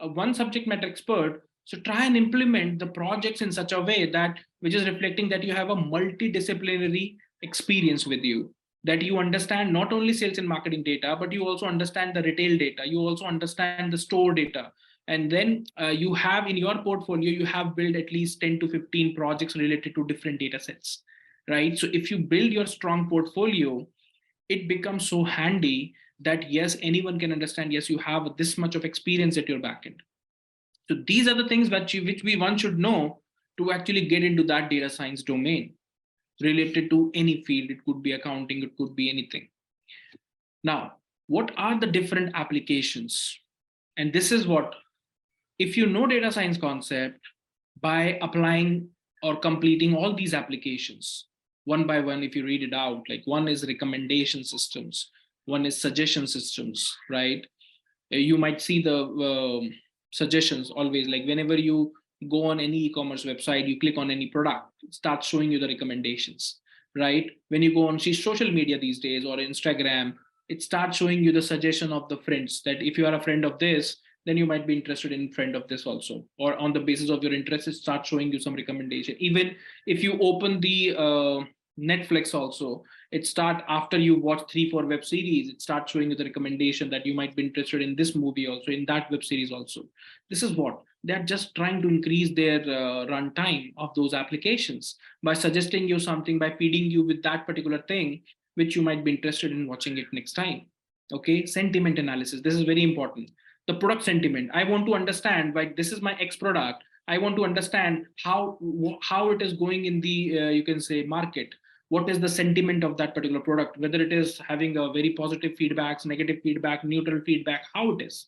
a one subject matter expert, so try and implement the projects in such a way that which is reflecting that you have a multidisciplinary experience with you, that you understand not only sales and marketing data, but you also understand the retail data, you also understand the store data. And then you have in your portfolio, you have built at least 10 to 15 projects related to different data sets, right? So if you build your strong portfolio, it becomes so handy that yes, anyone can understand, yes, you have this much of experience at your backend. So these are the things which one should know to actually get into that data science domain related to any field. It could be accounting, it could be anything. Now, what are the different applications? And this is what, if you know data science concept, by applying or completing all these applications one by one, if you read it out, like one is recommendation systems, one is suggestion systems, right? You might see the suggestions always, like whenever you go on any e-commerce website, you click on any product, it starts showing you the recommendations, right? When you go on social media these days or Instagram, it starts showing you the suggestion of the friends, that if you are a friend of this, then you might be interested in friend of this also, or on the basis of your interests, it starts showing you some recommendation. Even if you open the Netflix also, it start after you watch 3-4 web series, it starts showing you the recommendation that you might be interested in this movie also, in that web series also. This is what they're just trying to increase their runtime of those applications by suggesting you something, by feeding you with that particular thing which you might be interested in watching it next time. Okay, sentiment analysis, this is very important. The product sentiment, I want to understand, like this is my X product, I want to understand how it is going in the you can say market. What is the sentiment of that particular product, whether it is having a very positive feedbacks, negative feedback, neutral feedback, how it is.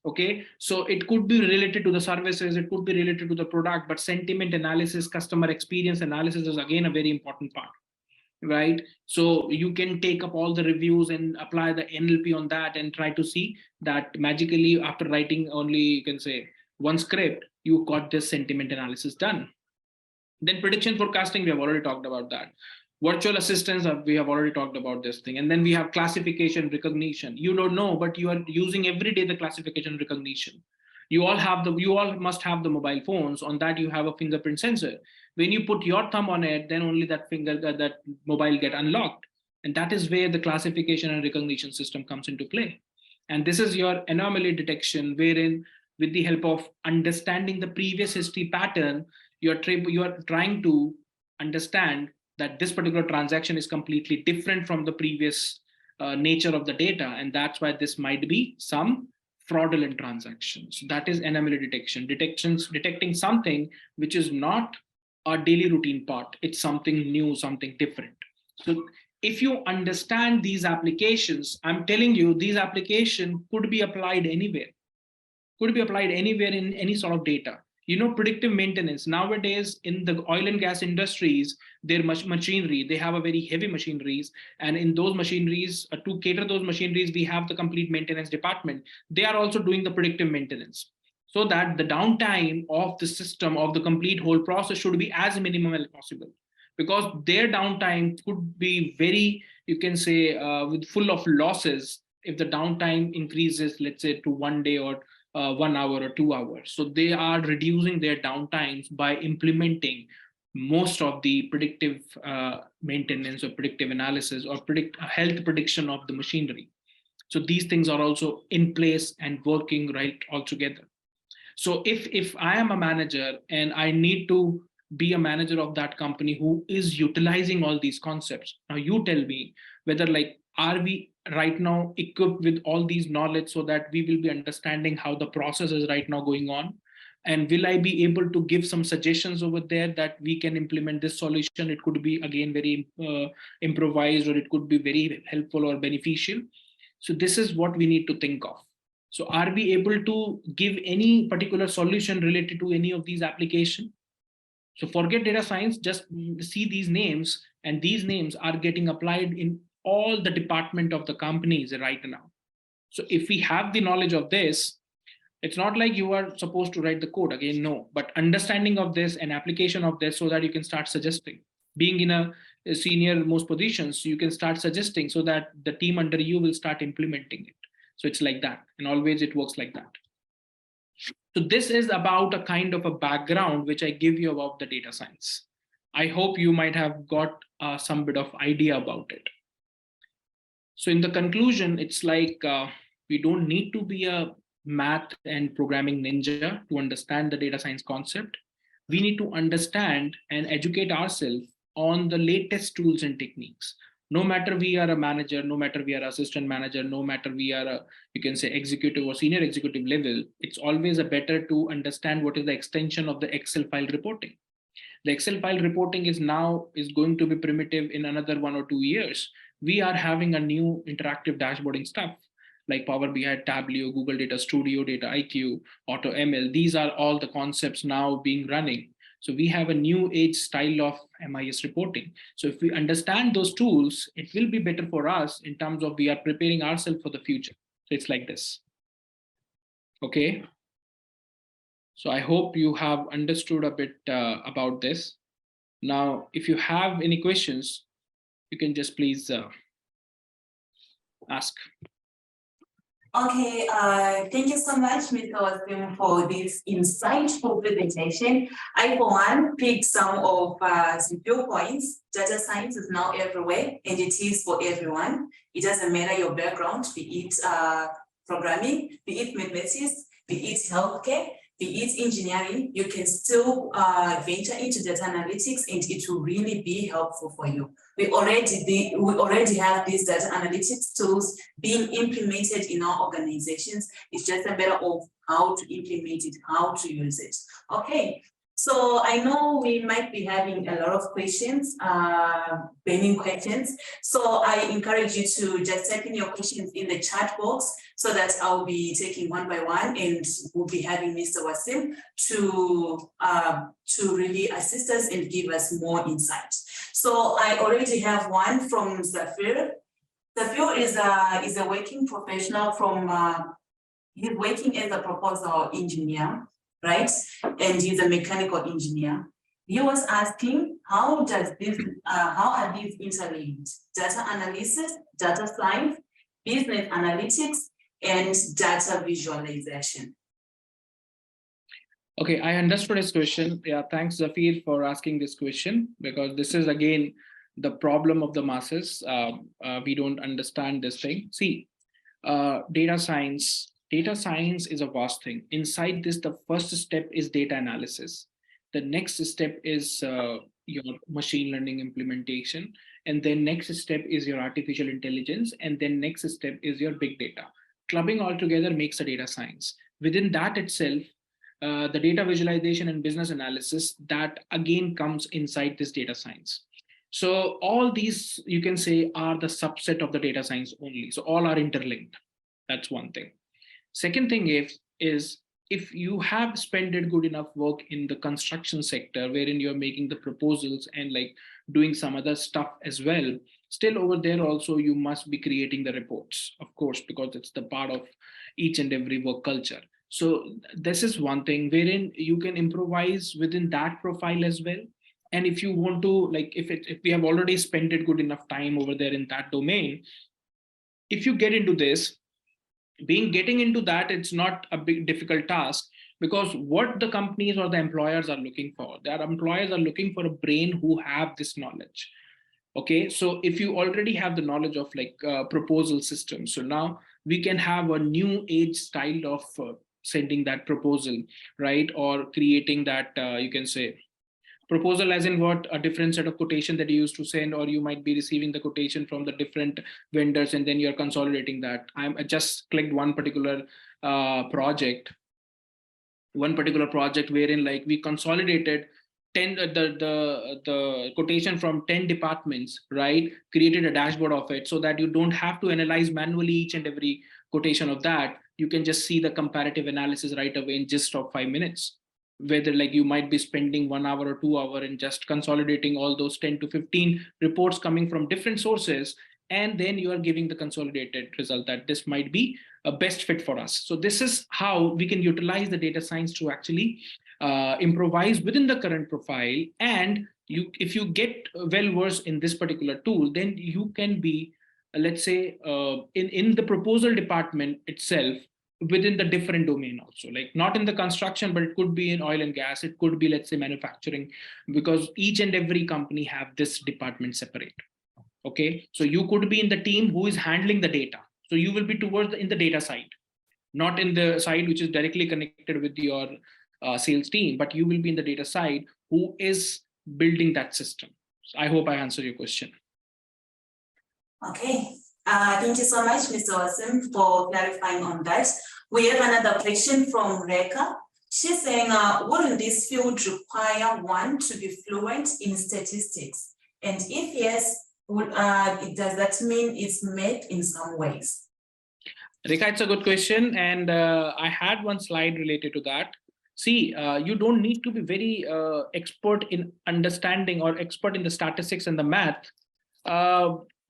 Okay, so it could be related to the services, it could be related to the product, but sentiment analysis, customer experience analysis is again a very important part, right? So you can take up all the reviews and apply the NLP on that and try to see that magically after writing only, you can say, one script, you got this sentiment analysis done. Then prediction forecasting, we have already talked about that. Virtual assistants, we have already talked about this thing. And then we have classification recognition. You don't know, but you are using every day the classification recognition. You all must have the mobile phones. On that you have a fingerprint sensor. When you put your thumb on it, then only that mobile get unlocked. And that is where the classification and recognition system comes into play. And this is your anomaly detection, wherein with the help of understanding the previous history pattern, you are trying to understand that this particular transaction is completely different from the previous nature of the data. And that's why this might be some fraudulent transactions. That is anomaly detection. Detecting something which is not a daily routine part. It's something new, something different. So if you understand these applications, I'm telling you, these applications could be applied anywhere. Could be applied anywhere in any sort of data. You know, predictive maintenance nowadays in the oil and gas industries, their machinery, they have a very heavy machineries, and in those machineries, to cater those machineries, we have the complete maintenance department. They are also doing the predictive maintenance. so that the downtime of the system, of the complete whole process, should be as minimal as possible, because their downtime could be very, you can say, with full of losses if the downtime increases, let's say, to 1 day or 1 hour or 2 hours. So they are reducing their downtimes by implementing most of the predictive maintenance or predictive analysis or health prediction of the machinery. So these things are also in place and working right all together. So if I am a manager and I need to be a manager of that company who is utilizing all these concepts, now you tell me whether, like, are we right now equipped with all these knowledge so that we will be understanding how the process is right now going on, and will I be able to give some suggestions over there that we can implement this solution? It could be again very improvised, or it could be very helpful or beneficial. So this is what we need to think of. So are we able to give any particular solution related to any of these applications? So forget data science, just see these names, and these names are getting applied in all the department of the companies right now. So if we have the knowledge of this, it's not like you are supposed to write the code again, no, but understanding of this and application of this so that you can start suggesting. Being in a senior most positions, you can start suggesting so that the team under you will start implementing it. So it's like that, and always it works like that. So this is about a kind of a background which I give you about the data science. I hope you might have got some bit of idea about it. So in the conclusion, it's like we don't need to be a math and programming ninja to understand the data science concept. We need to understand and educate ourselves on the latest tools and techniques. No matter we are a manager, no matter we are assistant manager, no matter we are a, you can say, executive or senior executive level, it's always a better to understand what is the extension of the Excel file reporting. The Excel file reporting is going to be primitive in another 1 or 2 years. We are having a new interactive dashboarding stuff like Power BI, Tableau, Google Data Studio, Data IQ, Auto ML. These are all the concepts now being running. So we have a new age style of MIS reporting. So if we understand those tools, it will be better for us in terms of we are preparing ourselves for the future. So it's like this. Okay. So I hope you have understood a bit about this. Now, if you have any questions, you can just please ask. Okay, thank you so much, Mr. Wasim, for this insightful presentation. I, for one, picked some of the viewpoints. Data science is now everywhere, and it is for everyone. It doesn't matter your background, be it programming, be it mathematics, be it healthcare, be it engineering, you can still venture into data analytics, and it will really be helpful for you. We already have these data analytics tools being implemented in our organizations. It's just a matter of how to implement it, how to use it. Okay, so I know we might be having a lot of questions, burning questions. So I encourage you to just type in your questions in the chat box so that I'll be taking one by one, and we'll be having Mr. Wasim to really assist us and give us more insight. So I already have one from Zafir. Zafir is a working professional from, he's working as a proposal engineer, right? And he's a mechanical engineer. He was asking, how are these interlinked? Data analysis, data science, business analytics, and data visualization. Okay, I understood his question. Yeah, thanks, Zafir, for asking this question, because this is again the problem of the masses. We don't understand this thing. See, data science is a vast thing. Inside this, the first step is data analysis. The next step is your machine learning implementation. And then next step is your artificial intelligence. And then next step is your big data. Clubbing all together makes a data science. Within that itself, the data visualization and business analysis, that again comes inside this data science. So all these, you can say, are the subset of the data science only. So all are interlinked. That's one thing. Second thing is if you have spent good enough work in the construction sector, wherein you're making the proposals and like doing some other stuff as well, still over there also you must be creating the reports, of course, because it's the part of each and every work culture. So this is one thing wherein you can improvise within that profile as well. And if you want to, like, if we have already spent it good enough time over there in that domain, if you get into this, getting into that, it's not a big difficult task, because what the companies or the employers are looking for, their employers are looking for a brain who have this knowledge. Okay, so if you already have the knowledge of like proposal systems, so now we can have a new age style of sending that proposal, right? Or creating that, you can say, proposal as in what, a different set of quotation that you used to send, or you might be receiving the quotation from the different vendors and then you're consolidating that. I just clicked one particular project wherein like we consolidated 10 the quotation from 10 departments, right? Created a dashboard of it so that you don't have to analyze manually each and every quotation of that. You can just see the comparative analysis right away in just of 5 minutes. Whether like you might be spending 1 hour or 2 hours and just consolidating all those 10 to 15 reports coming from different sources, and then you are giving the consolidated result that this might be a best fit for us. So this is how we can utilize the data science to actually improvise within the current profile. And if you get well versed in this particular tool, then you can be, let's say, in the proposal department itself, within the different domain also, like not in the construction, but it could be in oil and gas, it could be, let's say, manufacturing, because each and every company have this department separate. Okay, so you could be in the team who is handling the data, so you will be towards in the data side, not in the side which is directly connected with your sales team, but you will be in the data side who is building that system. So I hope I answered your question. Okay, thank you so much, Mr. Wasim, for clarifying on that. We have another question from Reka. She's saying, wouldn't this field require one to be fluent in statistics? And if yes, does that mean it's met in some ways? Reka, it's a good question. And I had one slide related to that. See, you don't need to be very expert in understanding or expert in the statistics and the math.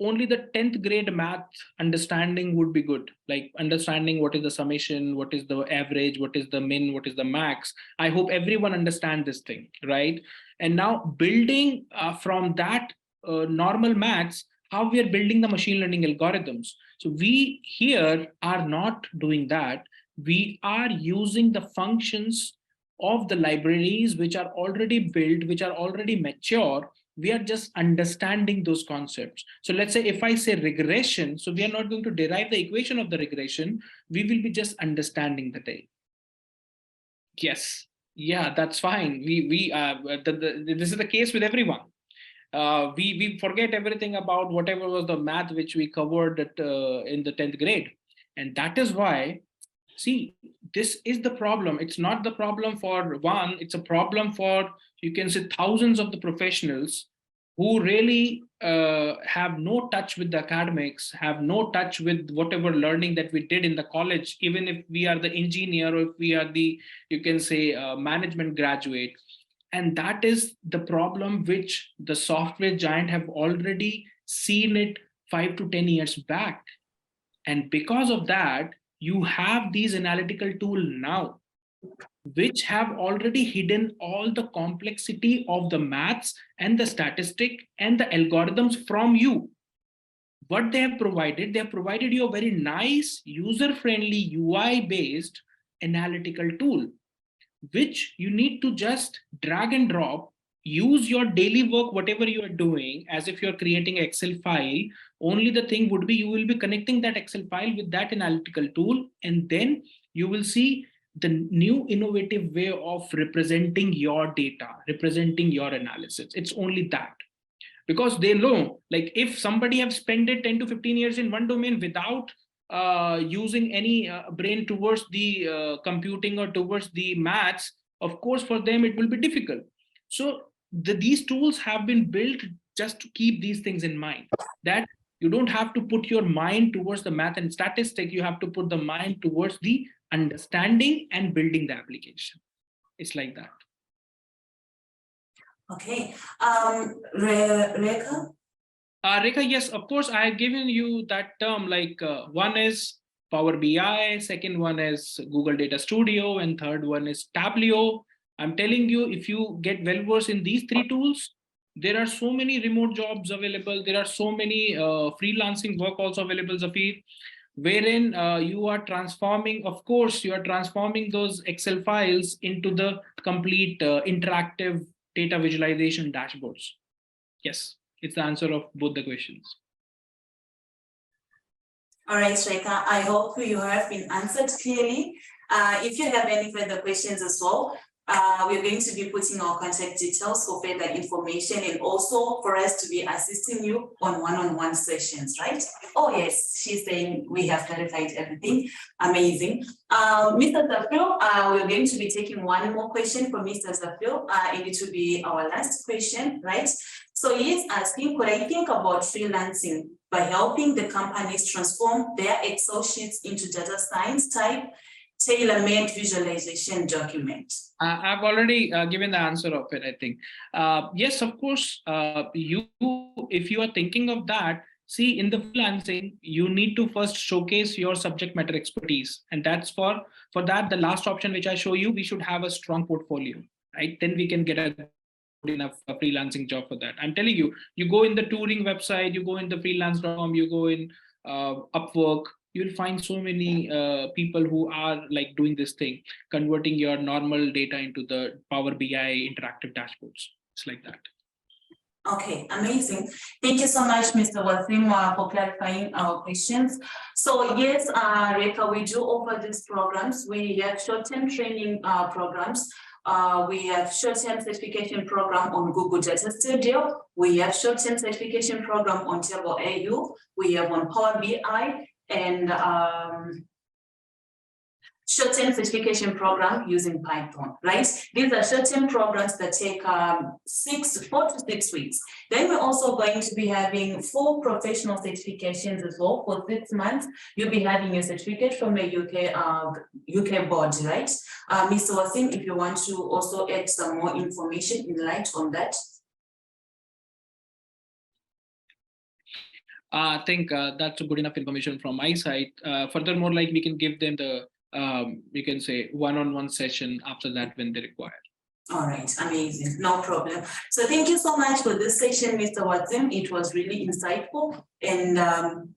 Only the 10th grade math understanding would be good, like understanding what is the summation, what is the average, what is the min, what is the max. I hope everyone understands this thing, right? And now building from that normal maths, how we are building the machine learning algorithms. So we here are not doing that. We are using the functions of the libraries which are already built, which are already mature. We are just understanding those concepts. So let's say if I say regression, so we are not going to derive the equation of the regression. We will be just understanding the data. Yes, yeah, that's fine. This is the case with everyone. We forget everything about whatever was the math which we covered in the 10th grade. And that is why, see, this is the problem. It's not the problem for one, it's a problem for, you can say, thousands of the professionals who really have no touch with the academics, have no touch with whatever learning that we did in the college, even if we are the engineer or if we are the, you can say, management graduate. And that is the problem which the software giant have already seen it 5 to 10 years back. And because of that, you have these analytical tools now, which have already hidden all the complexity of the maths and the statistic and the algorithms from you. What they have provided you a very nice user-friendly UI-based analytical tool, which you need to just drag and drop, use your daily work, whatever you are doing, as if you're creating an Excel file. Only the thing would be you will be connecting that Excel file with that analytical tool, and then you will see the new innovative way of representing your data, representing your analysis. It's only that. Because they know, like, if somebody have spent it 10 to 15 years in one domain without using any brain towards the computing or towards the maths, of course, for them it will be difficult. So these tools have been built just to keep these things in mind, that you don't have to put your mind towards the math and statistics, you have to put the mind towards the understanding and building the application. It's like that. Okay, Reka? Reka, yes, of course, I have given you that term, like one is Power BI, second one is Google Data Studio, and third one is Tableau. I'm telling you, if you get well versed in these three tools, there are so many remote jobs available. There are so many freelancing work also available, Zafir, wherein you are transforming, of course, you are transforming those Excel files into the complete interactive data visualization dashboards. Yes, it's the answer of both the questions. All right, Shrekha, I hope you have been answered clearly. If you have any further questions as well, we're going to be putting our contact details for further information and also for us to be assisting you on one-on-one sessions, right? Oh yes, she's saying we have clarified everything. Amazing. Mr. Zafir, we're going to be taking one more question from Mr. Zafir, and it will be our last question, right? So he is asking, could I think about freelancing by helping the companies transform their Excel sheets into data science type tailor-made visualization document? I've already given the answer of it, I think. Yes, of course, if you are thinking of that, see, in the freelancing, you need to first showcase your subject matter expertise. And that's for that, the last option which I show you, we should have a strong portfolio, right? Then we can get a enough a freelancing job for that. I'm telling you, you go in the touring website, you go in the freelance.com, you go in Upwork, you'll find so many people who are like doing this thing, converting your normal data into the Power BI interactive dashboards. It's like that. Okay, amazing. Thank you so much, Mr. Wasim, for clarifying our questions. So yes, Rekha, we do offer these programs. We have short-term training programs. We have short-term certification program on Google Data Studio. We have short-term certification program on Table AU. We have on Power BI and short-term certification program using Python, right? These are short-term programs that take 4 to 6 weeks. Then we're also going to be having 4 professional certifications as well. For 6 months, you'll be having a certificate from a UK board, right? Mr. Wasim, if you want to also add some more information in light on that. I think that's good enough information from my side. Furthermore, like we can give them the you can say one-on-one session after that when they require. All right, amazing, no problem. So thank you so much for this session, Mr. Wasim. It was really insightful and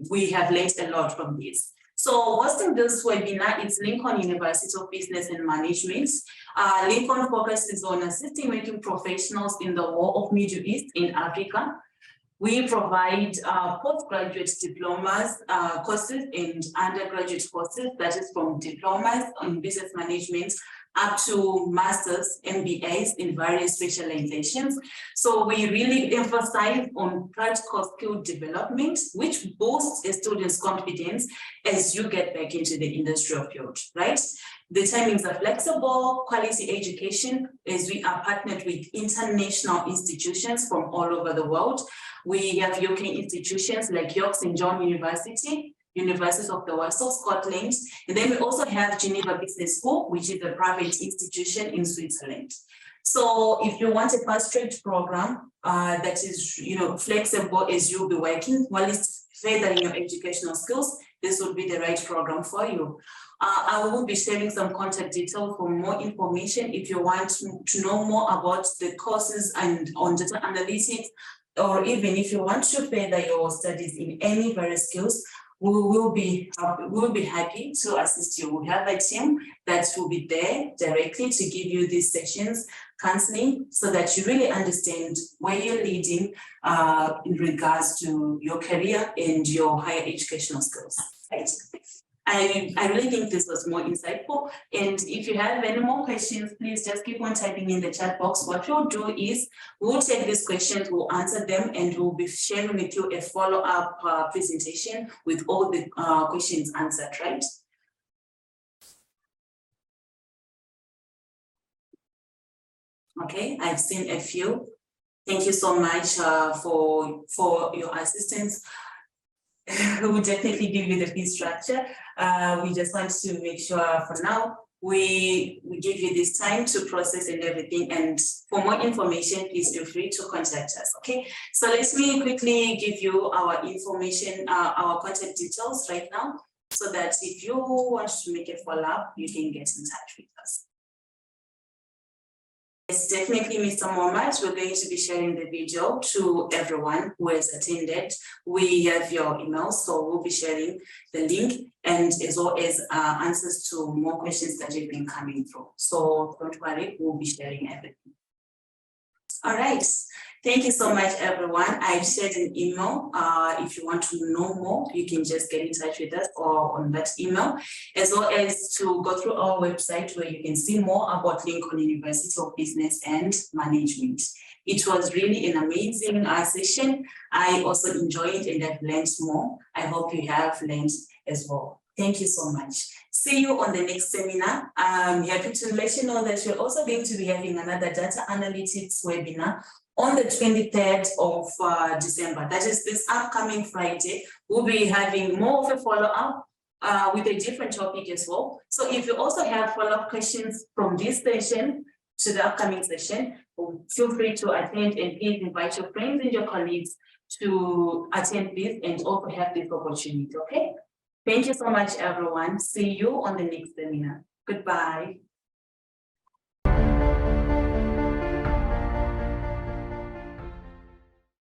we have learned a lot from this. So hosting this webinar is Lincoln University of Business and Management. Lincoln focuses on assisting working professionals in the War of Middle East in Africa. We provide postgraduate diplomas courses and undergraduate courses, that is from diplomas on business management up to masters, MBAs in various specializations. So we really emphasize on practical skill development, which boosts a student's confidence as you get back into the industrial field, right? The timings are flexible, quality education, as we are partnered with international institutions from all over the world. We have UK institutions like York St. John University, University of the West of Scotland, and then we also have Geneva Business School, which is a private institution in Switzerland. So if you want a fast-track program that is, flexible as you'll be working while it's furthering your educational skills, this would be the right program for you. I will be sharing some contact details for more information if you want to know more about the courses and on data analytics, or even if you want to further your studies in any various skills, we will be happy to assist you. We have a team that will be there directly to give you these sessions, counseling, so that you really understand where you're leading in regards to your career and your higher educational skills. Right? I really think this was more insightful. And if you have any more questions, please just keep on typing in the chat box. What we'll do is we'll take these questions, we'll answer them, and we'll be sharing with you a follow-up presentation with all the questions answered, right? Okay, I've seen a few. Thank you so much for your assistance. We will definitely give you the fee structure. We just want to make sure for now we give you this time to process and everything. And for more information, please feel free to contact us. Okay. So let me quickly give you our information, our contact details right now. so that if you want to make a follow-up, you can get in touch with us. Yes, definitely, Mr. Mohammed, we're going to be sharing the video to everyone who has attended. We have your email, so we'll be sharing the link and as well as answers to more questions that have been coming through. So don't worry, we'll be sharing everything. All right. Thank you so much, everyone. I've shared an email. If you want to know more, you can just get in touch with us or on that email, as well as to go through our website where you can see more about Lincoln University of Business and Management. It was really an amazing session. I also enjoyed and I've learned more. I hope you have learned as well. Thank you so much. See you on the next seminar. I'm happy to let you know that we're also going to be having another data analytics webinar on the 23rd of December. That is this upcoming Friday. We'll be having more of a follow-up with a different topic as well. So if you also have follow-up questions from this session to the upcoming session, feel free to attend and please invite your friends and your colleagues to attend this and also have this opportunity, okay? Thank you so much, everyone. See you on the next seminar. Goodbye.